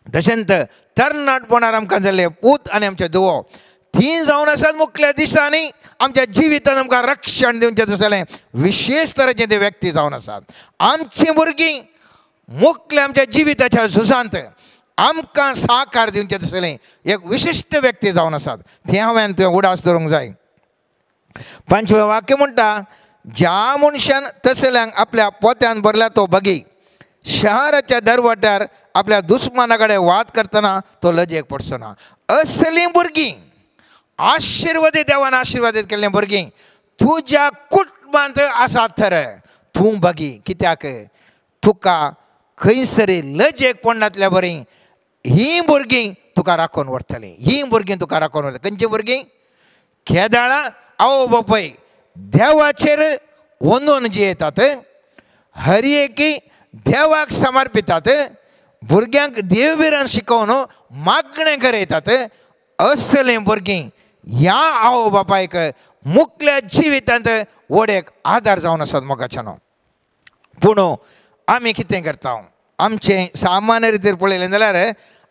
S5: तशेंच तरणाटपणार आमकां जाल्ले पूत आनी आमचे दुवो तीं जावन आसात. मुखल्या दिसांनी आमच्या जिवितांत आमकां रक्षण दिवचें आसलें विशेश तरेचे ते व्यक्ती जावन आसात. आमचीं भुरगीं मुखल्या आमच्या जिविताच्या झुजांत आमकां सहकार दिवचें आसलें एक विशिश्ट व्यक्ती जावन आसात. तें हांवें तुवें उडास धरूंक जाय. 5वें वाक्य म्हणटा, ज्या मनशान तसल्यांक आपल्या पोत्यान भरला तो बगी, शहराच्या दरवट्यार आपल्या दुस्माना कडेन वाद करतना तो लजेक पडचो ना. असलीं भुरगीं, आशिर्वादीत देवान आशिर्वादीत केल्लीं भुरगीं तुज्या कुटुंबांत आसात तर तूं बगी. कित्याक तुका खंयसरी लजेक पडनातल्या बरीं हीं भुरगीं तुका राखून व्हरतलीं. हीं भुरगीं तुका राखून व्हरतलीं. खंयचीं भुरगीं? केदाळां आवय बापाय देवाचेर वंदून जियेतात, हरएकी देवाक समर्पितात, भुरग्यांक देवबिरान शिकोवन मागणें करयतात. असलीं भुरगीं ह्या आवय बापायक मुखल्या जिवितांत व्हडेक आदार जावन आसात मोगाच्यानो. पूण आमी कितें करता? आमचें सामान्य रितीर पळयलें जाल्यार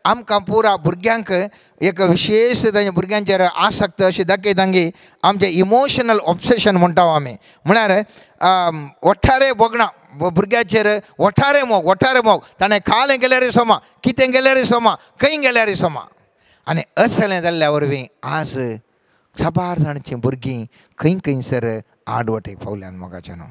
S5: आमकां पुरा भुरग्यांक एक विशेष भुरग्यांचेर आसक्त अशी दाखयतांगी आमचें इमोशनल ऑब्सेशन म्हणटा आमी म्हळ्यार ओठारे बोगणा भुरग्याचेर ओठारे मोग ताणें खालें गेल्यार सोमा कितें गेल्यार सोमा खंय गेल्यार सोमा आनी असलें जाल्ल्या वरवीं आज साबार जाणचीं भुरगीं खंय खंयसर आडवटेक पावल्यान मोगाचें न्हू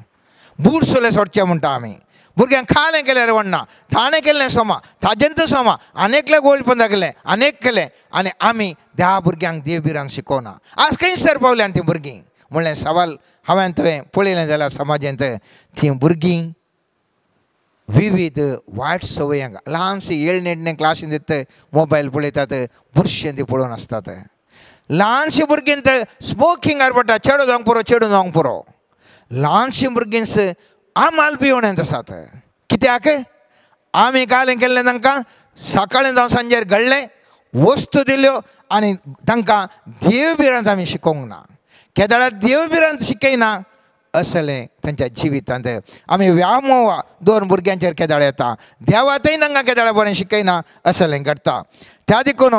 S5: बूट सोले सोडचें म्हणटा आमी भुरग्यांक खालें गेल्यार वडना ताणें केल्लें सोमा ताजेंत सोमा आनेकले गोळपण दाखयलें आनेक केलें आनी आमी ह्या भुरग्यांक देवबिरांक शिकोवना आज खंयसर पावल्यान तीं भुरगीं म्हणलें सवाल हांवें तुवें पळयलें जाल्यार समाजांत तीं भुरगीं विविध वायट संवयांक ल्हानशी येळनेडणें क्लासीन दिता मोबायल पळयतात बुरशें तीं पळोवन आसतात ल्हानशीं भुरगीं स्मोकिंगार पडटा चेडो जावंक पुरो ल्हानशीं भुरगींच आमाल पिवण्यांत आसात कित्याक आमी कालें केल्लें तांकां सकाळीं जावं सांजेर घडलें वस्तू दिल्यो आनी तांकां देवबिरांत आमी शिकोवंक ना केदाळां देवबिरांत शिकयना असलें तांच्या जिवितांत आमी व्यामोवा दोन भुरग्यांचेर केदाळ येता देवातय तांकां केदाळां बरें शिकयना असलें घडटा त्या देखून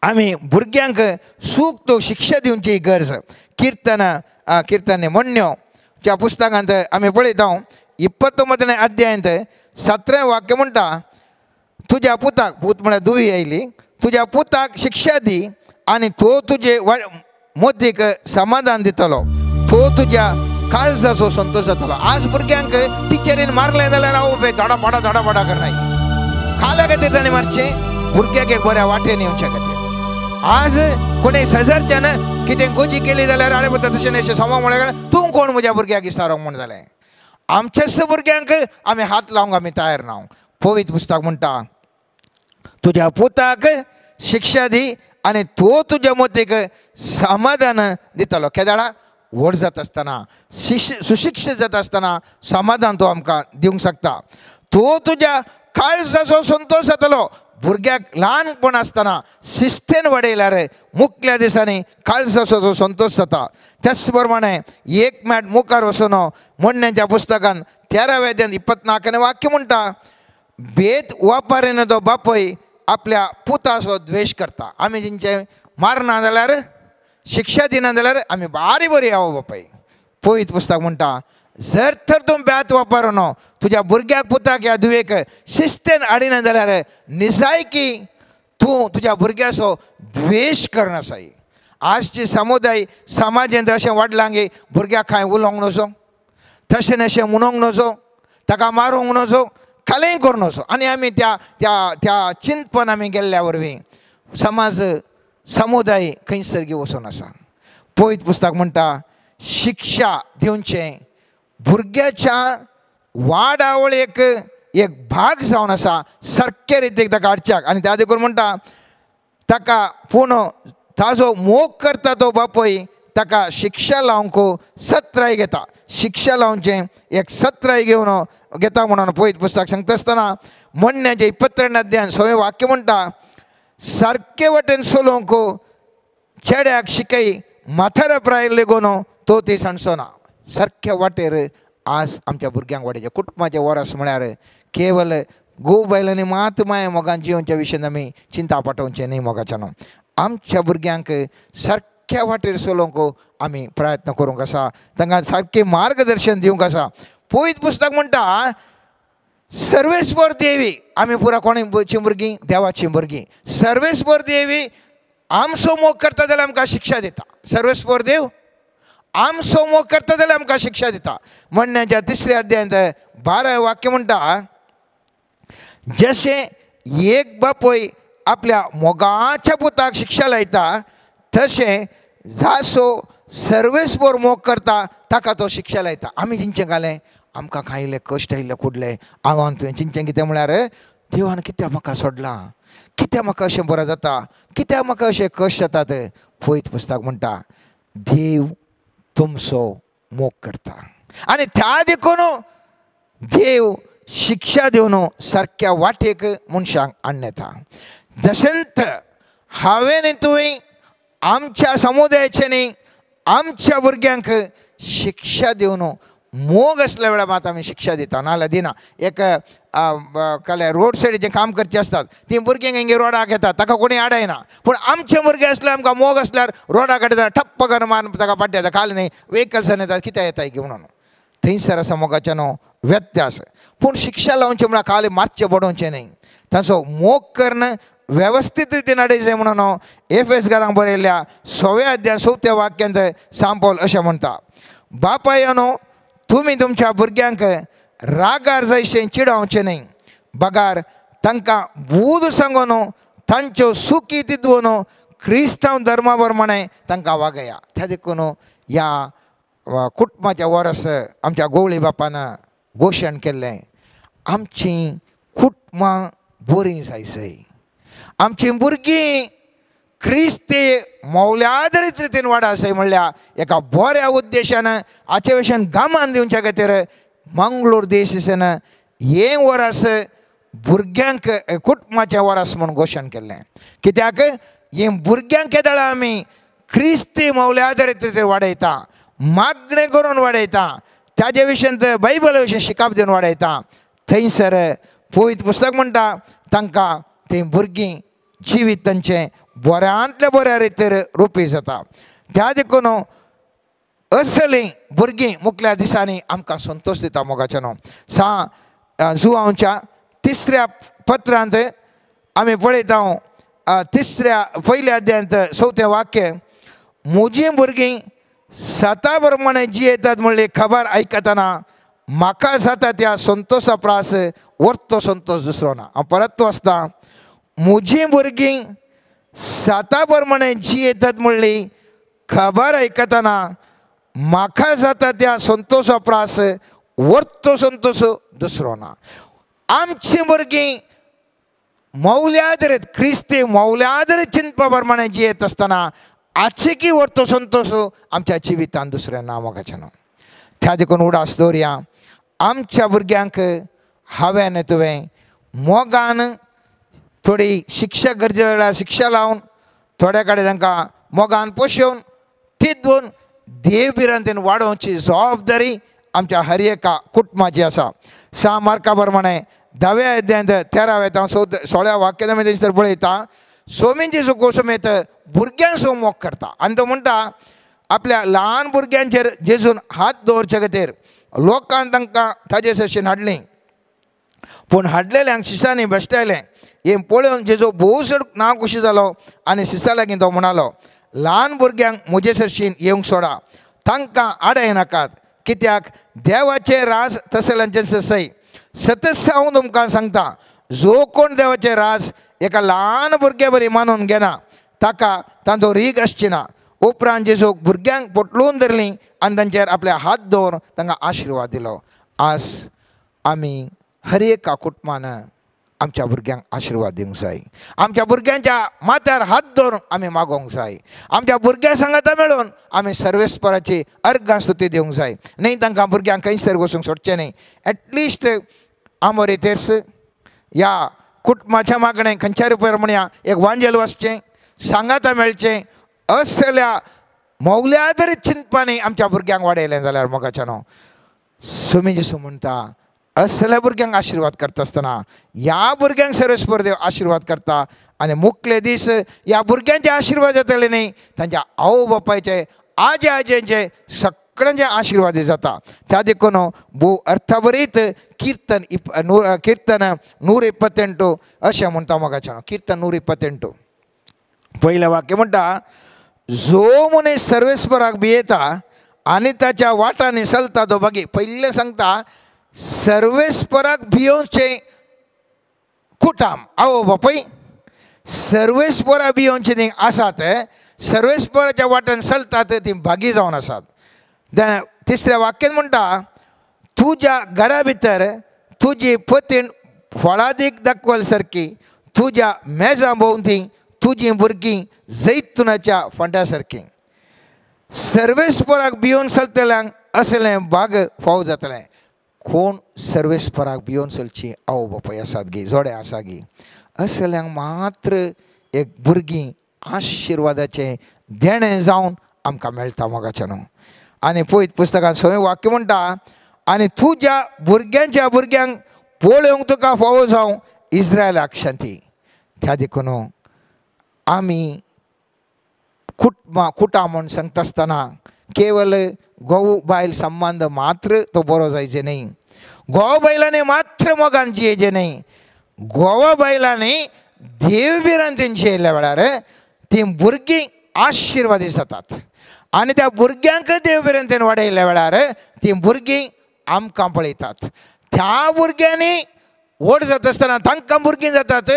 S5: आमी भुरग्यांक सूक्त शिक्षा दिवची गरज कीर्तने म्हणण्यो च्या पुस्तकांत आमी पळयता 29वें अध्यायांत 17वें वाक्य म्हणटा तुज्या पुताक पूत म्हळ्यार धुवी आयली तुज्या पुताक शिक्षा दी आनी तो तुजे मोतीक समाधान दितलो तो तुज्या काळजाचो संतोश जातलो आज भुरग्यांक टिचरीन मारलें जाल्यार हांव उबे धडापडा करनाय खाल्या खातीर ताणें मारचें भुरग्याक एक बऱ्या वाटेन येवचे खातीर आज कोणी शेजारच्यान कितें गोजी केली जाल्यार आळे पळता तशें न्ही सोमा म्हळ्यार तूं कोण म्हज्या भुरग्याक इस्तारोंक म्हण जालें आमच्याच भुरग्यांक आमी हात लावंक आमी तयार ना पवित्र पुस्तक म्हणटा तुज्या पुताक शिक्षा दी आनी तो तुज्या मोतीक समाधान दितलो केदाळा व्हड जाता आसतना सुशिक्षीत जाता आसतना समाधान तो आमकां दिवंक शकता तो तुज्या काळजाचो संतोश जातलो भुरग्याक ल्हानपण आसतना शिस्तेन वाडयल्यार मुखल्या दिसांनी काळजाचो संतोश जाता त्याच प्रमाणे एक मॅट मुखार वचून म्हणण्याच्या पुस्तकान 13वें अध्यायान 24वें वाक्य म्हणटा भेद वापरिना तो बापूय आपल्या पुताचो द्वेश करता आमी जेंचे मारना जाल्यार शिक्षा दिना जाल्यार आमी बारी बरी आहो बापाय पवित्र पुस्तक म्हणटा जर तर तूं बेत वापरनो तुज्या भुरग्याक पुताक ह्या दुवेक शिस्तेन हाडिना जाल्यार निजायकी तूं तुज्या भुरग्याचो द्वेश करना जाय आजची समुदाय समाजांत अशें वाडलां की भुरग्याक कांय उलोवंक नजो तशें नशें म्हणूंक नजो ताका मारूंक नजो कालेंय करूं नजो आनी आमी त्या त्या त्या चिंतपण आमी गेल्ल्या वरवीं समाज समुदाय खंयसर वचून आसा पवित्र पुस्तक म्हणटा शिक्षा दिवचें भुरग्याच्या वाडावळेक एक भाग जावन आसा सारके रितीक ताका हाडच्याक आनी त्या देखून म्हणटा ताका पूण ताजो मोग करता तो बापूय ताका शिक्षा लावंक सत्राय घेता शिक्षा लावचें एक सत्राय घेवन घेता म्हणून पवित्र पुस्तक सांगता आसतना म्हणण्याचें 22वें अध्यायान 6वें वाक्य म्हणटा सारके वटेन चलोवंक चेड्याक शिकय माथार प्राय लेगून तो ती सांडचो ना सारक्या वाटेर आज आमच्या भुरग्यांक वाडयचे कुटुंबाचे वरस म्हळ्यार केवल घोव बायलांनी मात माय मोगान जिवनच्या विशयान आमी चिंता पाठोवचें न्ही मोगाच्या न्हू आमच्या भुरग्यांक सारक्या वाटेर चलोवंक आमी प्रयत्न करूंक आसा तांकां सारकें मार्गदर्शन दिवंक आसा पवित्र पुस्तक म्हणटा सर्वेस्पर देवी आमी पुरा कोणाची भुरगीं देवाची भुरगीं सर्वेस्पर देवी आमचो मोग करता जाल्यार आमकां शिक्षा दिता सर्वेस्पर देव आमचो मोग करता जाल्यार आमकां शिक्षा दिता म्हणण्याच्या 3ऱ्या अध्यायांत 12वें वाक्य म्हणटा जशें एक बापूय आपल्या मोगाच्या पुताक शिक्षा लायता तशें जासो सर्वेस्पर मोग करता ताका तो शिक्षा लायता आमी जिंचें घालें आमकां कांय इल्ले कश्ट आयिल्ले कुडले आव्हान तुवें चिंचें कितें म्हळ्यार देवान कित्याक म्हाका सोडलां कित्याक म्हाका अशें बरें जाता कित्याक म्हाका अशें कश्ट जातात पवित्र पुस्तक म्हणटा देव तुमचो मोग करता आनी त्या देखून देव शिक्षा दिवन सारक्या वाटेक मनशांक हाडून येता जशेंत हांवें न्ही तुवें आमच्या समुदायाचे न्ही आमच्या भुरग्यांक शिक्षा दिवन मोग असल्या वेळार मात आमी शिक्षा दिता नाल्यार दिना एक कले रोड सायडीचें काम करचे आसतात ती भुरग्यांक हिंगे रोडाक येतात ताका कोणी आडायना पूण आमचे भुरगे असले आमकां मोग असल्यार रोडाक येता ठप्प करून मारून ताका पाड्डेता खाली न्ही वेहिकल्सान येतात कित्याक येताय की म्हणून थंयसर आसा मोगाचे न्हू व्यत्यास पूण शिक्षा लावचे म्हळ्यार खाली मातशें बडोवचें न्ही ताचो मोग करणं वेवस्थीत रितीन अडेजाय म्हणून एफेसकारांक बरयल्ल्या 6व्या अध्याय 4थ्या वाक्यांत सांत पौल अशें म्हणटा बापायनो तुमी तुमच्या भुरग्यांक रागार जैशें चिडोवचें न्ही बगार तांकां बूद सांगून तांच्यो सुखी तिदवून क्रिस्तांव धर्मा प्रमाणे तांकां वागया त्या देखून ह्या कुटुंबाचें वर्स आमच्या गवळी बापान घोशण केल्लें आमचीं कुटुंबां बरीं जायसय आमचीं भुरगीं क्रिस्ती मौल्याधारीत रितीन वाडासय म्हणल्यार एका बऱ्या उद्देशान हाचे भशेन गामान दिवच्या खातीर मंगळूर देशान हें वर्स भुरग्यांक कुटुंबाचें वर्स म्हूण घोशण केल्लें कित्याक हें भुरग्यांक केदळां आमी क्रिस्ती मौल्याधारीत रितीन वाडयता मागणें करून वाडयता ताजे विशयी बायबला विशीं शिकप दिवन वाडयता थंयसर पवित्र पुस्तक म्हणटा तांकां तीं भुरगीं जिवीत तांचें बऱ्यांतल्या बऱ्या रितीन रुपी जाता त्या देखून असलीं भुरगीं मुखल्या दिसांनी आमकां संतोश दिता मोगाचें न्हू जुआंवच्या 3ऱ्या पत्रांत आमी पळयता पयल्या अध्यायांत 4थें वाक्य म्हजीं भुरगीं सता प्रमाणे जियेतात म्हणली खबर आयकतना म्हाका जाता त्या संतोशा प्रास वर्तो संतोश दुसरो ना हांव परत वाचता म्हजीं भुरगीं सता प्रमाणे जियेतात म्हणली खबर आयकतना म्हाका जाता त्या संतोशा प्रास वर्तो संतोश दुसरो ना आमचीं भुरगीं मौल्याधारीत क्रिस्ती मौल्याधारीत चिंतपा प्रमाणे जियेत आसतना आजची वर्तो संतोश आमच्या जिवितांत दुसरें ना मोगाचें न्हू त्या देखून उडास दवरया आमच्या भुरग्यांक हांवें तुवें मोगान थोडी शिक्षा गरजे वेळार शिक्षा लावन थोड्या कडेन तांकां मोगान पोशोवन तिदवून देव बिरांतीन वाडोवची जबाबदारी आमच्या हर एका कुटुंबाची आसा 6 मार्का प्रमाणे 10व्या अध्यायांत 13व्या ते 16व्या वाक्यान आमी थंयसर पळयता सोमीन जेजू कोसमेत भुरग्यांक सो मोग करता आनी तो म्हणटा आपल्या ल्हान भुरग्यांचेर जेजून हात दवरचे खातीर लोकांन तांकां ताजे सशेन हाडलीं पूण हाडलेल्यांक शिसांनी बेश्टायलें हें पळोवन जेजू भोव चड नांव खुशी जालो आनी शिसा लागीं तो म्हणलो ल्हान भुरग्यांक म्हजे सरशीन येवंक सोडा तांकां आडाय नाकात कित्याक देवाचें राज तसल्यांचें ससय सतत हांव तुमकां सांगता जो कोण देवाचें राज एका ल्हान भुरग्या बरी मानून घेना ताका तांचो रीग आसची ना उपरांत जेजूक भुरग्यांक पोटलून धरलीं आनी तांचेर आपले हात दवरून तांकां आशिर्वाद दिलो आज आमी हर एका कुटुंबान आमच्या भुरग्यांक आशिर्वाद दिवंक जाय आमच्या भुरग्यांच्या माथ्यार हात दवरून आमी मागोवंक जाय आमच्या भुरग्यां सांगाता मेळून आमी सर्वेस्पराची अर्गां स्तुती दिवंक जाय न्ही तांकां भुरग्यांक खंयसर वचूंक सोडचें न्ही एटलिस्ट आमोरे तेर्स ह्या कुटुंबाच्या मागणें खंयच्या रुपया म्हणया एक वांजेल वाचचें सांगाता मेळचें असल्या मौल्याधारीत चिंतपांनी आमच्या भुरग्यांक वाडयलें जाल्यार मोगाचें न्हू सुमी जेसू म्हणटा असल्या भुरग्यांक आशिर्वाद करता आसतना ह्या भुरग्यांक सर्वेस्पर देव आशिर्वाद करता आनी मुखले दीस ह्या भुरग्यांचे आशिर्वाद जातले न्ही तांच्या आवय बापायचे आजे आजयेंचे सगळ्यांचे आशिर्वाद जाता त्या देखून भोव अर्थभरीत कीर्तन 128 अशें म्हणटा मोगाचें कीर्तन 128 पयलें वाक्य म्हणटा जो मनीस सर्वेस्पराक भियेता आनी ताच्या वाटांनी चलता तो बागी पयलें सांगता सर्वेस्पराक भियोवचें कुटाम आवय बापूय सर्वेस्परा भियोवचें न्ही आसात सर्वेस्पराच्या वाट्यान चलतात ती भागी जावन आसात तिसऱ्या वाक्यान म्हणटा तुज्या घरा भितर तुजी पतीण फळादीक दाखवल सारकी तुज्या मेजा भोंवती तुजीं भुरगीं जैतुनाच्या फोंड्या सारकीं सर्वेस्पराक भियोवन चलतल्यांक असलें भाग फाव जातलें कोण सर्वेस्पराक भियोवन चलची आवय बापूय आसात गी जोडे आसा गी असल्यांक मात्र एक भुरगीं आशिर्वादाचें देणें जावन आमकां मेळटा मोगाचें न्हू आनी पळयत पुस्तकांत 6वें वाक्य म्हणटा आनी तुज्या भुरग्यांच्या भुरग्यांक पळोवंक तुका फोव जावं इस्रायलाक शांती. त्या देखून आमी कुटां म्हूण सांगता आसतना केवळ घोव बायल संबंध मात्र तो बरो जायचे न्ही, घोव बायलांनी मात्र मोगान जियेचे न्ही, घोवा बायलांनी देव बिरांतीन जियेल्या वेळार ती भुरगीं आशिर्वादी जातात आनी त्या भुरग्यांक देव बिरांतीन वाडयल्या वेळार ती भुरगीं आमकां पळयतात. त्या भुरग्यांनी व्हड जाता आसतना तांकां भुरगीं जातात,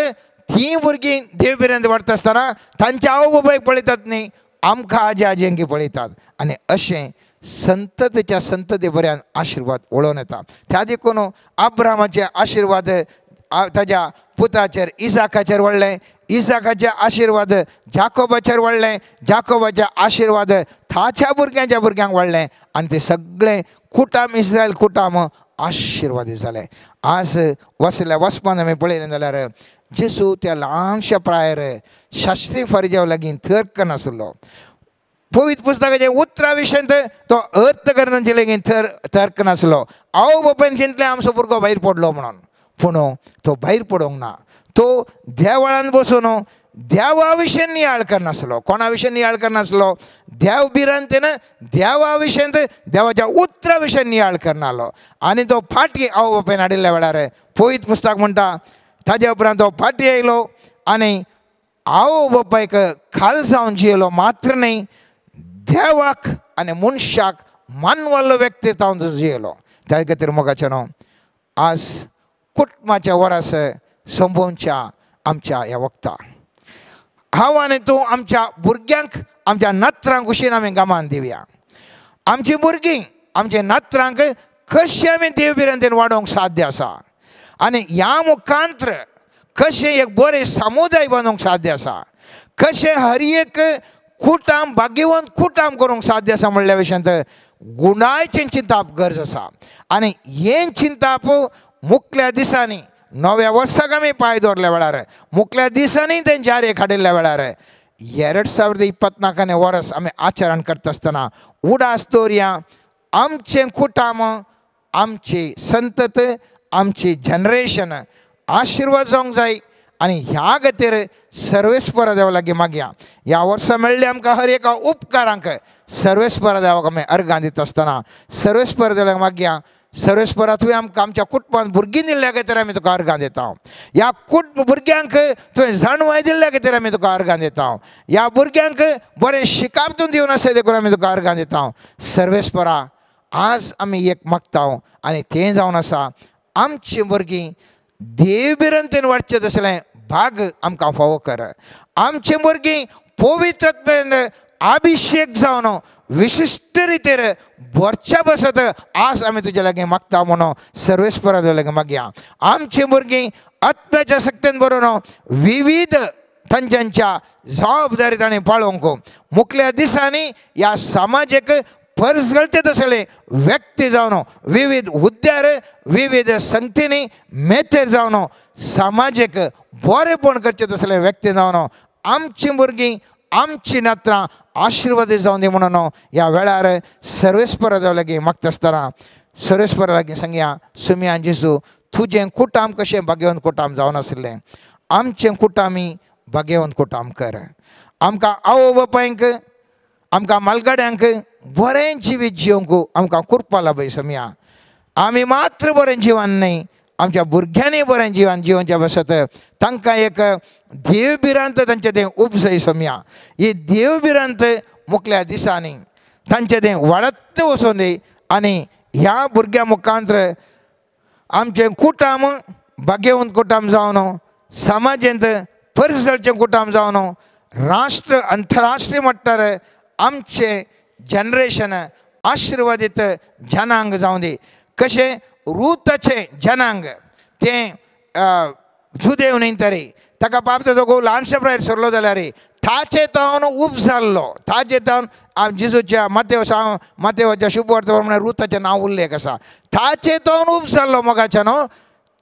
S5: ती भुरगीं देव बिरांत वाडटा आसतना तांच्या आवय बापायक पळयतात न्ही, आमकां आजी आजयेंकी पळयतात. आनी अशें संततेच्या संतते बऱ्यान आशिर्वाद वळोवन येता. त्या देखून अब्रामाचे आशिर्वाद ताच्या पुताचेर इसाकाचेर वळ्ळें, इसाकाचे आशिर्वाद जाकोबाचेर वळ्ळें, जाकोबाचे आशिर्वाद ताच्या भुरग्यांच्या भुरग्यांक वळ्ळें आनी ते सगळे कुटाम इस्रायल कुटाम आशिर्वादी जाले. आज वचपान आमी पळयलें जाल्यार जेसू त्या ल्हानशा प्रायार शास्त्री फरिजाव लागीं तर्क नासलो. पवित्र पुस्तकाचे उतरा विशयंत तो अर्थ करनाचे लेगीत तर्क नासलो. आवय बापायन चिंतलें आमचो भुरगो भायर पडलो म्हणून, पूण तो भायर पडोंक ना. तो देवळान बसून देवा विशयी नियाळ करनासलो. कोणा विशयी नियाळ करनासलो? देव बिरांतीन देवा विशयंत देवाच्या उतरा विशयी नियाळ करनालो. आनी तो फाटी आवय बापायन हाडिल्ल्या वेळार पवित्र पुस्तक म्हणटा ताज्या उपरांत तो फाटी येयलो आनी आवय बापायक खाल जावन जियेलो मात्र न्ही, देवाक आनी मनशाक मानवल्लो व्यक्ती जावन जियेलो. त्या खातीर मोगाचेनो आज कुटुंबाच्या वरास संभोवच्या आमच्या ह्या वक्ता हांव आनी तूं आमच्या भुरग्यांक आमच्या नातरांक कुशीन आमी गमान दिवया. आमची भुरगीं आमच्या नातरांक कशें आमी देव बिरांतीन वाडोवंक साध्य आसा आनी ह्या मुखांत्र कशें एक बरें समुदाय बांदूंक साध्य आसा, कशें हर एक कुटाम भाग्यवंत कुटाम करूंक साध्य आसा म्हणल्या विशयांत गुणायचें चिंताप गरज आसा. आनी हें चिंताप मुखल्या दिसांनी नव्या वर्साक आमी पांय दवरल्या वेळार मुखल्या दिसांनी तें जारेक हाडिल्ल्या वेळार 2024 वर्स आमी आचरण करता आसतना उडास दवरया. आमचें कुटाम, आमची संतत, आमची जनरेशन आशिर्वाद जावंक जाय आनी ह्या खातीर सर्वेस्परा देवा लागीं मागया. ह्या वर्सा मेळ्ळे आमकां हर एका उपकारांक सर्वेस्परा देवाक आमी अर्गां दिता आसतना सर्वेस्परा देवाक मागया. सर्वेस्परा तुवें आमकां आमच्या कुटुंबांत भुरगीं दिल्ल्या खातीर आमी तुका अर्गां दिता. ह्या भुरग्यांक तुवें जाणवाय दिल्ल्या खातीर आमी तुका अर्गां दिता. ह्या भुरग्यांक बरें शिकाप तूं दिवन आसा देखून आमी तुका अर्गां दिता. सर्वेस्परा आज आमी एक मागता आनी तें जावन आसा आमचीं भुरगीं देव बिरांतीन वाडचें तसलें भाग आमकां फावो कर. आमचीं भुरगीं पवित्रत्वेन अभिशेक जावन विशिश्ट रितीर भरच्या बसत आज आमी तुजे लागीं मागता म्हणून सर्वेस्परा देवा लागीं मागया. आमचीं भुरगीं आत्म्याच्या शक्तीन बरोवन विविध तांच्या जबाबदारी तांणी पाळोवंक मुखल्या दिसांनी ह्या समाजाक परसगळचे तसले व्यक्ती जावन विविध हुद्द्यार विविध संगतींनी मेथेर जावन समाजाक बरेपण करचे तसले व्यक्ती जावन आमचीं भुरगीं आमची नातरां आशिर्वादी जावन दी म्हणून ह्या वेळार सर्वेस्परा देवा लागीं मागता आसतना सर्वेस्परा लागीं सांगया सुमयान जेजू तुजें कुटाम कशें भाग्यवंत कुटाम जावन आसलें आमचें कुटामी भाग्यवंत कुटाम कर. आमकां आवय बापायंक आमकां मालगाड्यांक बरें जिवीत जिवंक आमकां कुरपा लाभय समया. आमी मात्र बरें जिवन न्ही आमच्या भुरग्यांनी बरें जिवन जिवनच्या बसत तांकां एक देव बिरांत तांचें तें उपजय समया. ही देव बिरांत मुखल्या दिसांनी तांचें तें वाडत वचून दी आनी ह्या भुरग्यां मुखांत्र आमचें कुटाम भाग्यवंत कुटाम जावन समाजांत परिसरचें कुटाम जावन राष्ट्र अंतरराष्ट्रीय मट्टार आमचें जनरेशन आशिर्वादीत जनांग जावन दी. कशें रुताचें जनांग तें जुदेव न्ही तरी ताका पाप तो ल्हानशा प्रायर सरलो जाल्यार ताचे तावन उब जाल्लो ताचे तावन जेजूच्या मातेवाच्या शुभवार्त प्रमाणे रुताचें नांव उल्लेख आसा. ताचे तावन उब जाल्लो मोगाच्यान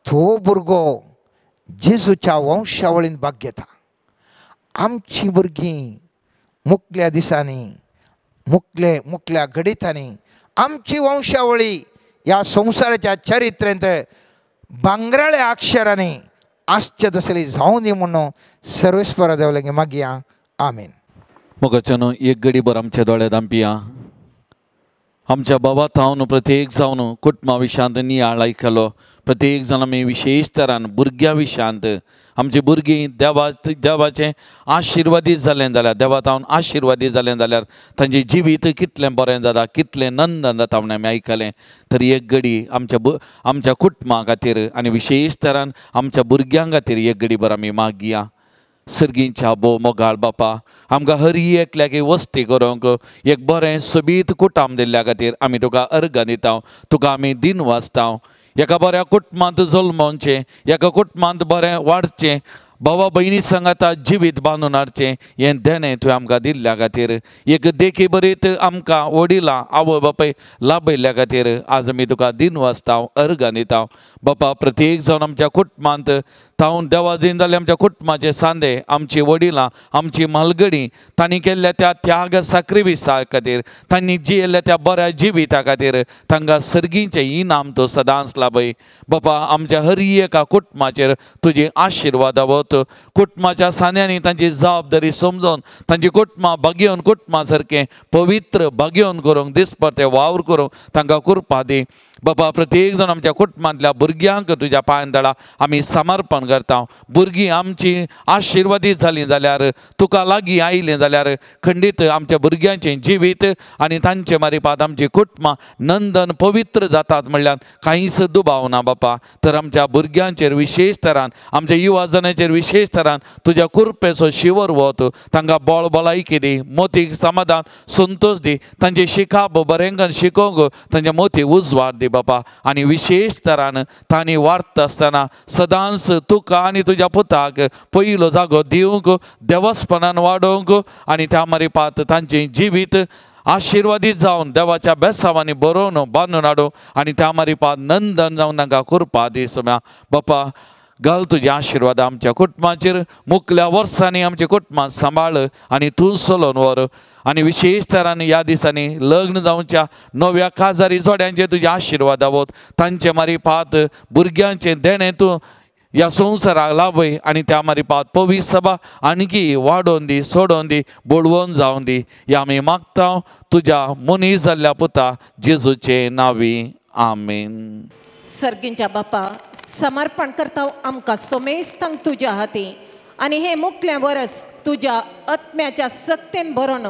S5: तो भुरगो जेजूच्या वंशावळीन भाग घेता. आमचीं भुरगीं मुखल्या दिसांनी मुखल्या घडितांनी आमची वंशावळी ह्या संवसाराच्या चरित्रेंत भांगराळ्या अक्षरांनी आश्चर्य तसली जाऊं दी म्हणून सर्वेस्परा देवलांगे मागया आमीन.
S2: मोगाच्यान एक घडी भर आमच्या दोळ्यांत आमपिया आमच्या बाबात हांव प्रत्येक जावन कुटुंबा विशयांत नियाळ आयकलो. प्रत्येक जाण आमी विशेश तरान भुरग्यां विशयांत आमची भुरगीं देवाचें आशिर्वादीत जालें जाल्यार देवात हांव आशिर्वादीत जालें जाल्यार तांचें जिवीत कितलें बरें जाता, कितलें नंदन जाता म्हणून आमी आयकलें. तरी एक घडी आमच्या कुटुंबा खातीर आनी विशेश तरान आमच्या भुरग्यां खातीर एक घडी भर आमी मागया. सर्गींच्या भोव मोगाळ बापा, आमकां हर एकल्याक वस्ती करूंक एक बरें सोबीत कुटाम दिल्ल्या खातीर आमी तुका अर्घ दिता. तुका आमी दिन वाचता. एका बऱ्या कुटुंबांत जल्मोवचें, एका कुटुंबांत बरें वाडचें, भावा भयणी सांगाता जिवीत बांदून हाडचें हें देणें तुवें आमकां दिल्ल्या खातीर, एक देखी बरीत आमकां वडिलां आवय बापाय लाभयल्ल्या खातीर आज आमी तुका दिन वाचता, अर्घ दिता. बापा प्रत्येक जावन आमच्या कुटुंबांत तावन देवा दिन जाले आमच्या कुटुंबाचे सांदे, आमची वडिलां, आमची मालगडी, तांणी केल्ल्या त्या त्याग साक्रिफिसा खातीर, तांणी जियेल्ल्या त्या बऱ्या जिविता खातीर तांकां सर्गीचें इनाम तूं सदांच लाभय. बापा आमच्या हर एका कुटुंबाचेर तुजी आशिर्वाद आवत. कुटुंबाच्या सांद्यांनी तांची जबाबदारी समजून तांची कुटुंबां बागेवन कुटुंबा सारकें पवित्र बागेवन करूंक दिसपरते वावर करूंक तांकां कृपा दी. बापा प्रत्येक जाण आमच्या कुटुंबांतल्या भुरग्यांक तुज्या पांयान धाडा. आमी समर्पण करता. भुरगीं आमची आशिर्वादीत जालीं जाल्यार, तुका लागीं आयलीं जाल्यार खंडीत आमच्या भुरग्यांचें जिवीत आनी तांचे मारिपात आमची कुटुंबां नंदन पवित्र जातात म्हणल्यार कांयच दुबाव ना बापा. तर आमच्या भुरग्यांचेर विशेष तरान, आमच्या युवा जनांचेर विशेष तरान तुज्या कृपेचो शिवर वत. तांकां बळ भलायकी दी, मोतीक समाधान संतोष दी, तांचे शिकाप बरेंकन शिकोवंक तांच्या मोती उजवाड दी बापा. आनी विशेष तरान तांणी वाडटा आसतना सदांच तुका आनी तुज्या पुताक पयलो जागो दिवंक, देवस्पणान वाडोवंक आनी त्या मारिपात तांचें जिवीत आशिर्वादीत जावन देवाच्या बेसांवांनी बरोवन बांदून हाडूंक आनी त्या मारिपात नंदन जावन तांकां कृपा दी सोम्या बापा. घाल तुजे आशिर्वाद आमच्या कुटुंबाचेर. मुखल्या वर्सांनी आमच्या कुटुंबांत सांबाळ आनी तूं चलोवन व्हर. आनी विशेष तरान ह्या दिसांनी लग्न जावच्या नव्या काजारी जोड्यांचे तुजे आशिर्वाद आवत. तांचे मारिपात भुरग्यांचें देणें तूं ह्या संवसाराक लाभय आनी त्या मारिपात पवित्र सभा आणकी वाडोवन दी, सोडोवन दी, बुडवून जावन दी. हें आमी मागता तुज्या मनीस जाल्ल्या पुता जेजूचे नांवी. आमीन.
S6: सर्गींच्या बापा समर्पण करता आमकां सोमेस्तांक तुज्या हाती आनी हे मुखलें वर्स तुज्या आत्म्याच्या सक्तेन बरोवन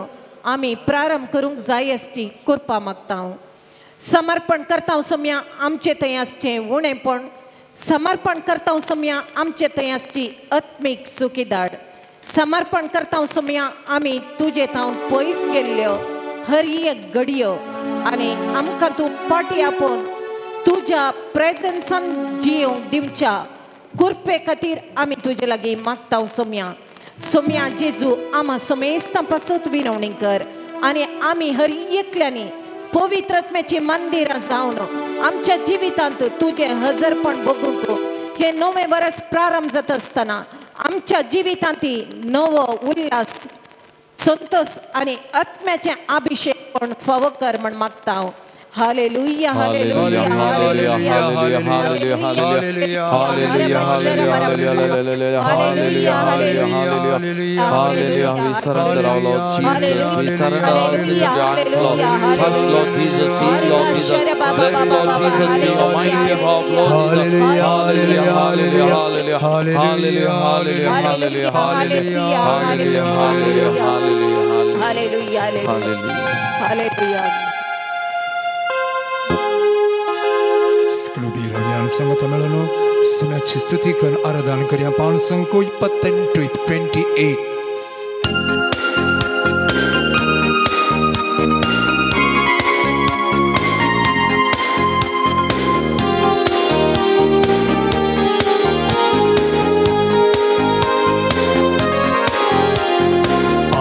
S6: आमी प्रारंभ करूंक जाय आसची कृपा मागता. समर्पण करता सोम्या आमचे थंय आसचें उणेंपण, समर्पण करता सोम्या आमचे थंय आसची आत्मीक सुखीदाड, समर्पण करता सोम्या आमी तुजे थावन पयस गेल्ल्यो हर एक घडयो आनी आमकां तूं पाटी आपोवन तुज्या प्रेझन्सान जियोंक दिवच्या कृपे खातीर आमी तुजे लागीं मागता सोम्या. सोम्या जेजू आमा सोमेस्तां पासत विनवणी कर आनी आमी हर एकल्यांनी पवित्र आत्म्याची मंदिरां जावन आमच्या जिवितांत तुजें हजरपण बगूंक हे नवें वर्स प्रारंभ जाता आसतना आमच्या जिवितांत नवो उल्हास, संतोष आनी आत्म्याचें अभिषेक पण फावो कर म्हण मागता हांव. Hallelujah hallelujah hallelujah hallelujah hallelujah hallelujah hallelujah hallelujah hallelujah hallelujah hallelujah. We surrender our Lord Jesus. We surrender our hands, Lord. Touch Lord Jesus, heal Lord Jesus. Bless Lord Jesus, be your mighty help, Lord Jesus. Hallelujah, hallelujah, hallelujah, hallelujah, hallelujah, hallelujah, hallelujah, hallelujah, hallelujah, hallelujah, hallelujah, hallelujah.
S1: Sklubi ravian samata melano sunachi stuti kan aradan karya paun sanko 28.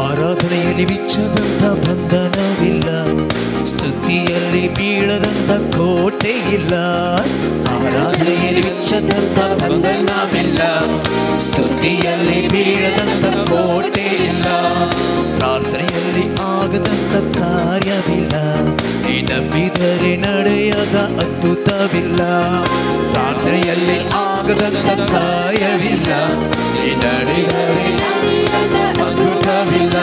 S4: ಆರಾಧನೆಯಲ್ಲಿ ಬಿಚ್ಚದಂತ ಬಂಧನವಿಲ್ಲ, ಸ್ತುತಿಯಲ್ಲಿ ಬೀಳದಂತ ಕೋಟೆ ಇಲ್ಲ. ಆರಾಧನೆಯಲ್ಲಿ ಬಿಚ್ಚದಂತ ಬಂಧನವಿಲ್ಲ, ಸ್ತುತಿಯಲ್ಲಿ ಬೀಳದಂತ ಕೋಟೆ ಇಲ್ಲ. ಪ್ರಾರ್ಥನೆಯಲ್ಲಿ ಆಗದಂತ ಕಾರ್ಯವಿಲ್ಲ. ಈ ನಂಬಿದರೆ ನಡೆಯದ ಅದ್ಭುತವಿಲ್ಲ, ಪ್ರಾರ್ಥನೆಯಲ್ಲಿ ಆಗದಂತ ಕಾರ್ಯವಿಲ್ಲ. ನೀ ನಡೆದರೆ ಅದ್ಭುತವಿಲ್ಲ.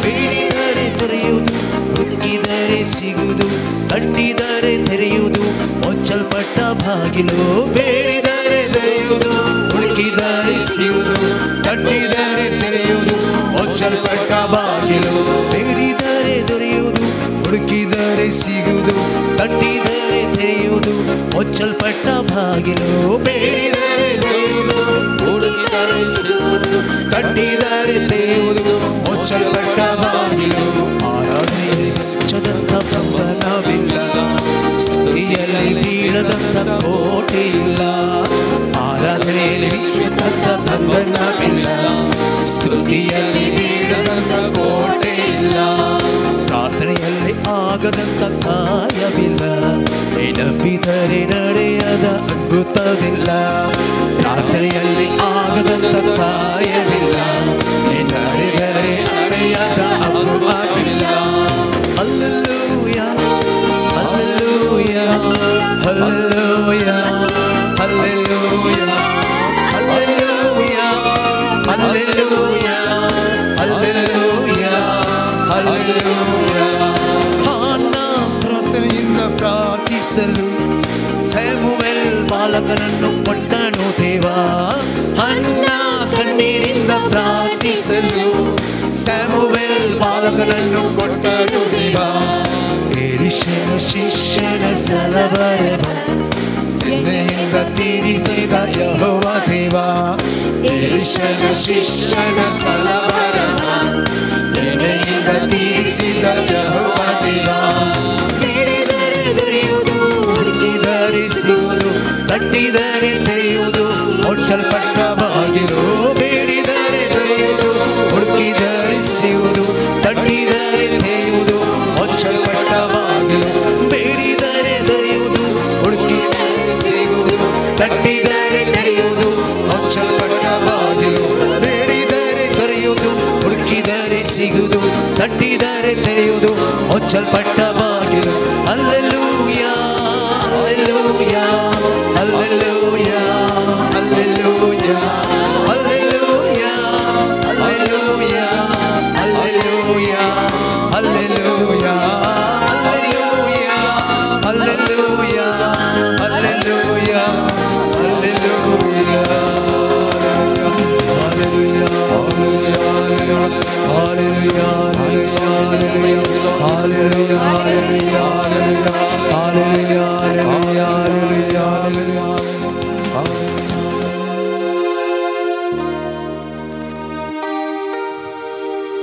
S4: ಬೇಡಿದರೆ ದೊರೆಯುವುದು, ಹುಡುಕಿದರೆ ಸಿಗುವುದು, ತಟ್ಟಿದರೆ ತೆರೆಯುವುದು, ಮುಚ್ಚಲ್ಪಟ್ಟ ಬಾಗಿಲು. ಬೇಡಿದರೆ ದೊರೆಯುವುದು, ಹುಡುಕಿದರೆ ಸಿಗುವುದು, ತಟ್ಟಿದರೆ ತೆರೆಯುವುದು, ಮುಚ್ಚಲ್ಪಟ್ಟ ಬಾಗಿಲು. ಬೇಡಿದರೆ ದೊರೆಯುವುದು, ಹುಡುಕಿದರೆ ಸಿಗುವುದು, ತಟ್ಟಿದರೆ ತೆರೆಯುವುದು, ಮುಚ್ಚಲ್ಪಟ್ಟ ಬಾಗಿಲು. ಬೇಡಿದರೆ ದೊರೆಯುವುದು, ಹುಡುಕಿದರೆ ಸಿಗುವುದು, ತಟ್ಟಿದರೆ ತೆರೆಯುವುದು, ಮುಚ್ಚಲ್ಪಟ್ಟ ಬಾಗಿಲು. ಆರಾಧನೆಯಲ್ಲಿ ಮೆಚ್ಚದಂತ ಬಂಧನವಿಲ್ಲ, ಸ್ತುತಿಯಲ್ಲಿ ಬೀಳದಂತ ಕೋಟೆ ಇಲ್ಲ. ಆರಾಧನೆಯಲ್ಲಿ ಮೆಚ್ಚದಂತ ಬಂಧನವಿಲ್ಲ, ಸ್ತುತಿಯಲ್ಲಿ ಬೀಳದಂತ ಕೋಟೆ ಇಲ್ಲ. ಪ್ರಾರ್ಥನೆಯಲ್ಲಿ ಆಗದಂತ ಕಾರ್ಯವಿಲ್ಲ, ನಂಬಿದರೆ ನಡೆಯದ ಅದ್ಭುತವಿಲ್ಲ. ಪ್ರಾರ್ಥನೆಯಲ್ಲಿ ಆಗದಂತ ಕಾರ್ಯವಿಲ್ಲ, ನಡೆದರೆ ನಡೆಯದ ಅದ್ಭುತವಿಲ್ಲ. ಹಲ್ಲೆಲೂಯಾ, ಹಲ್ಲೆಲೂಯಾ, ಹಲ್ಲೆಲೂಯಾ, ಹಲ್ಲೆಲೂಯಾ, ಹಲ್ಲೆಲೂಯಾ, ಹಲ್ಲೆಲೂಯಾ, ಹಲ್ಲೆಲೂಯಾ, ಹಲ್ಲೆಲೂಯಾ. ಹನ್ನ ಪ್ರಾರ್ಥನೆಯಿಂದ ಪ್ರಾರ್ಥಿಸಲು ಸಮುವೇಲ್ ಬಾಲಕನನ್ನು ಕೊಟ್ಟನು ದೇವ. ಹನ್ನ ಕಣ್ಣೀರಿಂದ ಪ್ರಾರ್ಥಿಸಲು ಸಮುವೇಲ್ ಬಾಲಕನನ್ನು ಕೊಟ್ಟನು ದೇವ. ಎಲೀಷನ ಶಿಷ್ಯನ ಸಲವರವ ಎಣ್ಣೆಯಿಂದ ತೀರಿಸಿದ ಯೆಹೋವ ದೇವ. ಎಲೀಷನ ಶಿಷ್ಯನ ಸಲವರವ ಎಣ್ಣೆಯಿಂದ ತೀರಿಸಿದ ಯೆಹೋವ ದೇವ. ಬೇಡಿದರೆ ದೊರೆಯುವುದು, ಹುಡುಕಿದರೆ ಸಿಗುವುದು, ತಟ್ಟಿದರೆ ತೆರೆಯುವುದು, ಮುಚ್ಚಲ್ಪಟ್ಟ ಬಾಗಿಲು. ಬೇಡಿದರೆ ದೊರೆಯುವುದು, ಹುಡುಕಿದರೆ ಸಿಗುವುದು, ತಟ್ಟಿದರೆ ತೆರೆಯುವುದು, ಮುಚ್ಚಲ್ಪಟ್ಟ ಬಾಗಿಲು. ಬೇಡಿದರೆ ದೊರೆಯುವುದು, ಹುಡುಕಿದರೆ ಸಿಗುವುದು, ತಟ್ಟಿದರೆ ತೆರೆಯುವುದು, ಮುಚ್ಚಲ್ಪಟ್ಟ ಬಾಗಿಲು. ಬೇಡಿದರೆ ದೊರೆಯುವುದು, ಹುಡುಕಿದರೆ ಸಿಗುವುದು, ತಟ್ಟಿದರೆ ತೆರೆಯುವುದು, ಮುಚ್ಚಲ್ಪಟ್ಟ ಬಾಗಿಲು. ಹಲ್ಲೆಲೂಯಾ, ಹಲ್ಲೆಲೂಯಾ, ಹಲ್ಲೆಲೂಯಾ, ಹಲ್ಲೆಲೂಯಾ, ಹಲ್ಲೆಲೂಯಾ, ಹಲ್ಲೆಲೂಯಾ, ಹಲ್ಲೆಲೂಯಾ, ಹಲ್ಲೆಲೂಯಾ, ಹಲ್ಲೆಲೂಯಾ, ಹಲ್ಲೆಲೂಯಾ, ಹಲ್ಲೆಲೂಯಾ, ಹಲ್ಲೆಲೂಯಾ.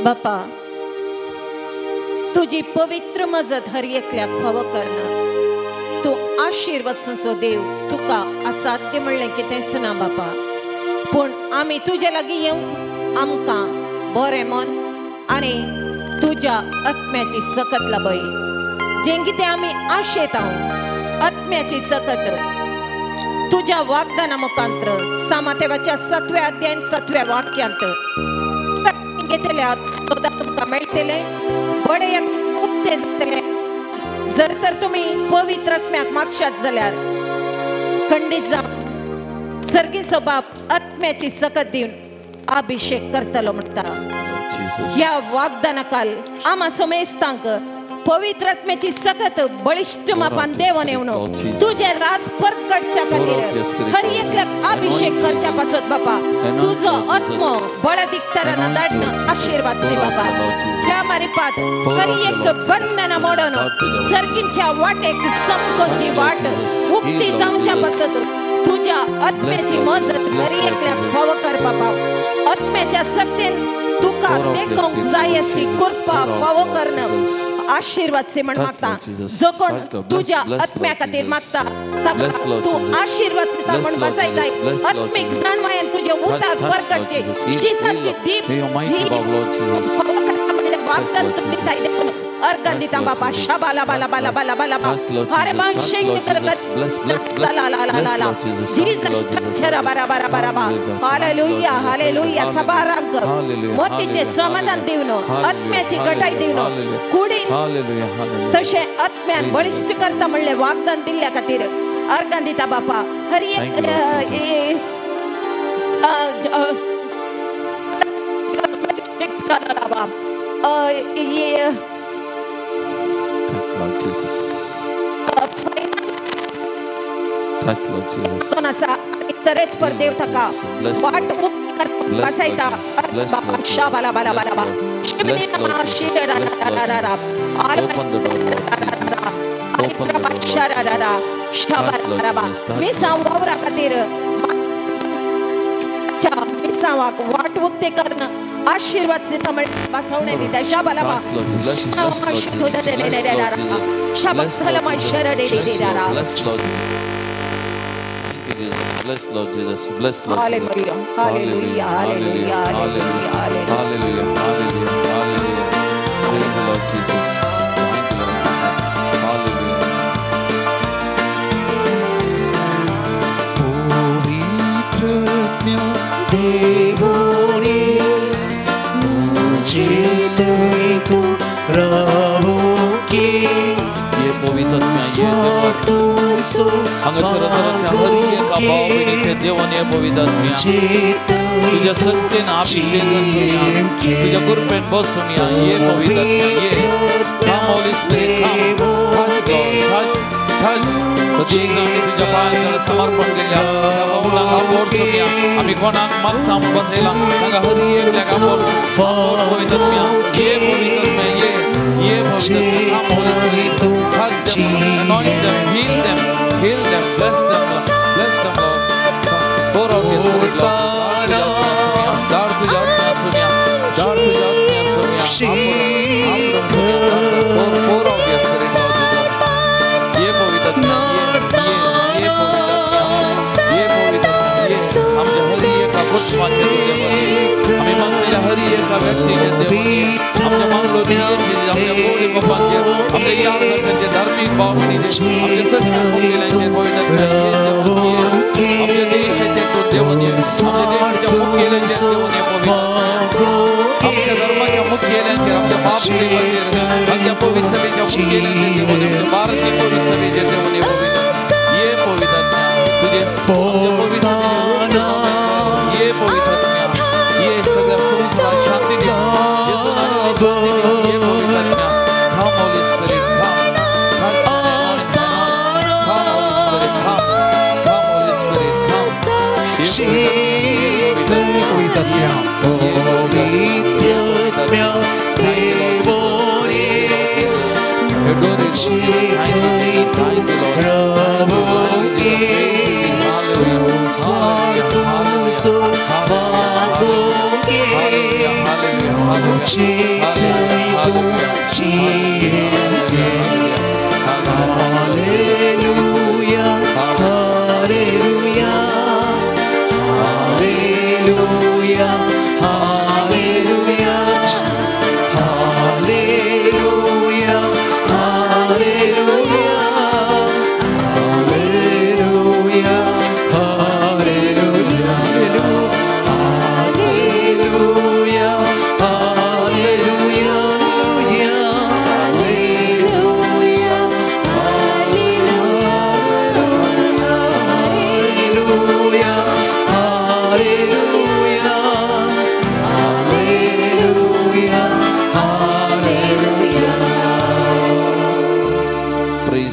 S6: बापा, तुझी पवित्र मजत हर एकल्याक फावो करना. तू आशीर्वादचो देव, तुका असाध्य म्हणलें कितेंच ना बापा. पूण आमी तुजे लागीं येवंक आमकां बरें मन आनी तुज्या आत्म्याची सकत लाभय. जें कितें आमी आशेता आत्म्याची सकत तुज्या वाग्दाना मुखांतर सामातेवाच्या 7व्या अध्यायान 7व्या वाक्यांत घेतल्यात सदा तुमकां मेळटले, बडे उक्ते जातले. जर तर तुमी पवित्र आत्म्याक मागशात जाल्यार खंडीत जावन सर्गीचो बाप आत्म्याची सकत दिवन अभिषेक करतलो म्हणटा. ह्या वाग्दानाकाल आमा समेस्तांक पवित्र आत्म्याची सकत बळिष्ठ मापान देवन येवन तुझे राज परगटच्या खातीर हर एकल्याक अभिषेक करच्या पासत बापा तुझो आत्मो बळादिक तरान धाडणं आशीर्वाद से बापा. ह्या मारिपात हर एक बंधन मोडून सर्गीच्या वाटेक समकोची वाट उक्ती जावच्या पासत तुझ्या आत्म्याची मजत हर एकल्याक फावो कर बापा. आत्म्याच्या सक्तीन तुका देखूंक जाय अशी कृपा फावो करणं आशीर्वाद से म्हण मागता. जो कोण तुझ्या आत्म्या खातीर मागता तू आशीर्वाद से म्हण बसयताय. आत्मीक जाणवायेन तुझे उतार परगटचे जिसाची दीप जी वागदान दिताय. अर्गंदिता बाबा शाबाला बाला बाला बाला बाला अरे मा शेंग कर ला ला ला ला ला जीसस चरा बारा बारा बारा बा हालेलुया हालेलुया सबारंग मोतीचे समाधान देऊन आत्म्याची गटाई देऊन कुडीन तसे आत्म्यान बळिष्ठ करता म्हणले वाग्दान दिल्या खातीर अर्गंदिता बापा हरी तरच पर देव थका वाट बसायता बाबा शाबाला बाला बाला बा शिबनी नमा शिरा रा रा रा शारारा शाबारा बा मी सांवावरा खातीर मी सांवाक वाट वक्ते करणं आशीर्वाद सिद्ध म्हणून बसवणे दिता शाबाला बा शाबाला शरण दे
S2: Bless Lord Jesus. Bless Lord.
S6: Hallelujah. Hallelujah. Hallelujah. Hallelujah.
S2: Hallelujah. Hallelujah. Hallelujah. Thank you, Lord Jesus. Thank you, Lord. Hallelujah.
S4: पवित्रज्ञ Deoni मुझे तो रहो के
S2: ये पवित्रज्ञ हांगासरच्या हरी एका भावबहिणीचे देवाने पवित्रज्ञ तुझ्या सत्तेन अभिषेक असुया तुझ्या कृपेन बसूया ये पवित्रज्ञ ये come Holy Spirit come touch सगळीजणी तुझ्या पायांना समर्पण केल्या त्या भाऊला बोलसूया आम्ही कोणाक मागता बसेला तांगा हरी एकल्या गापोर पवित्रज्ञ ये पवित्रज्ञ ये पवित्रज्ञ come Holy Spirit touch them anoint them heal them bless them Lord pour out your spirit Lord dar tuja sunya pour out your spirit Lord ये पवित्रज्ञ ये आमच्या हरी एका कुटुंबाचे देवाने आम्ही मागलेल्या हरी एका व्यक्तीचे देवाने आमच्या मागलोनी आमच्या गोडी बापांचे आमच्या या संघाचे धार्मिक भावनेचे आमच्या सत्य मुख्यालयाचे पवित्रज्ञ आमच्या देशाचे तो देवाने आमच्या देशाच्या मुख्यालयाचे देवाने पवित्रज्ञ आमच्या धर्माच्या मुख्यालयाचे आमच्या बापचे मंदिर आमच्या पवित्र सभेच्या मुख्यालयाचे देवाने आमच्या भारतीय पवित्र सभेचे देवाने पवित्रज्ञ ये पवित्रज्ञ तुझे आमच्या पवित्र ये पवित्रज्ञ ये सगळ्या सुविधा शांती दे येशू नावाने शांती दे ये पवित्रज्ञ come Holy Spirit come Holy Spirit come
S4: पवित्रज्ञ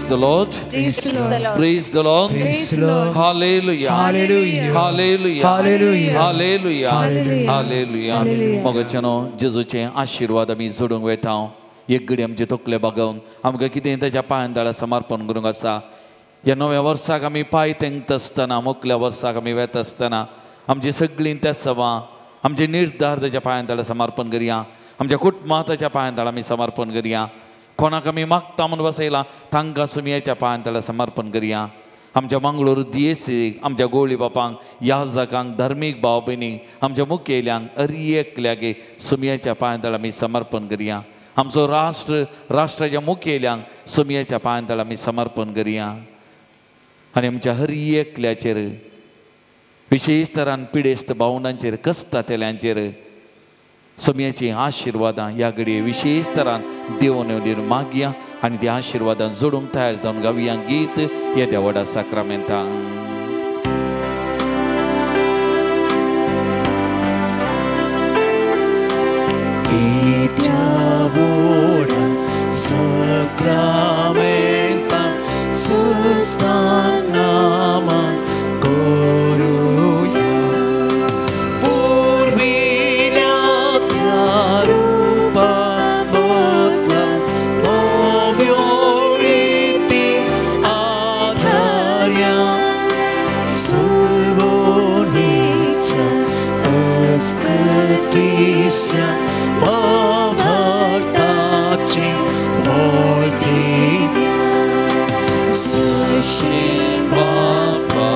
S2: the Lord.
S6: Praise the Lord.
S2: Praise the Lord.
S4: Praise the Lord.
S2: Hallelujah.
S4: Hallelujah.
S2: Hallelujah.
S4: Hallelujah.
S2: Hallelujah.
S6: Hallelujah.
S2: Hallelujah. मगचनो जेजूचे आशीर्वाद आमी जोडूंक वेता एक घडी आमचे तकले बघून आमकां कितें ताच्या पांयांतळा समर्पण करूंक आसा ह्या नव्या वर्साक आमी पांय तेंकता आसतना मुखल्या वर्साक आमी वेता आसतना आमची सगळीं त्या सभा आमचे निर्धार ताच्या पांयांतळा समर्पण करया आमच्या कुटुंबां ताच्या पांयांतळा आमी समर्पण करया कोणाक आमी मागता म्हणून बसयला तांकां सुमयेच्या पांयांतळा समर्पण करया आमच्या मंगळूर दियेसीक आमच्या गोळी बापांक याजकांक धार्मीक भाव भयणींक आमच्या मुखेल्यांक हर एकल्याक सुमयेच्या पांयांतळा आमी समर्पण करया आमचो राष्ट्र राष्ट्राच्या मुखेल्यांक सोमयाच्या पांयांतळ आमी समर्पण करुया आनी आमच्या हर एकल्याचेर विशेष तरान पिडेस्त भावनांचेर कस्तातेल्यांचेर सोमयाची आशिर्वादां ह्या घडये विशेष तरान देवन मागया आनी त्या आशिर्वादां जोडूंक तयार जावन गावया गीत ह्या देवाडा साक्रामेंतान.
S4: Sacramenta sustanama koruya purvinatya rupa botla novyoriti adharya sulvonicha askatisya bhavartachi Sashin Baba,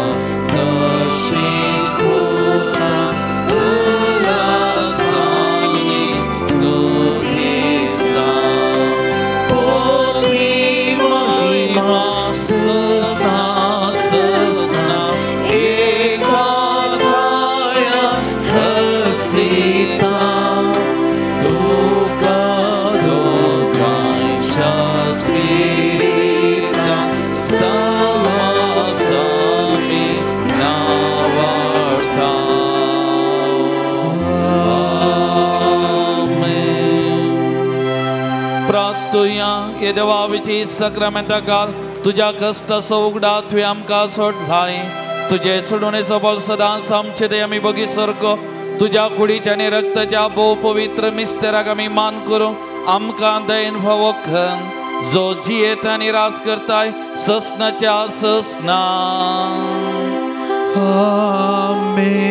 S4: Dashin Sputa, Ulasani, Stutista, Potri Mahima, Sasna, Ekadaya, Hasita, Duka, Duka, Spirita, Samasami Navarta. Amen. प्रार्थुया ये देवाविची सक्रामेंटा काल तुझ्या कष्टाचो उगडा तुवें आमकां सोडलाय तुझे सोडूनेचो बोल सदांच आमचे दे आमी बगी सारको तुझ्या कुडीच्या आनी रक्ताच्या भोव पवित्र मिस्तेराक आमी मान करूं आमकां दयेन फावो कर जो जियेत आनी रास करताय ससनाच्या ससना. Amen.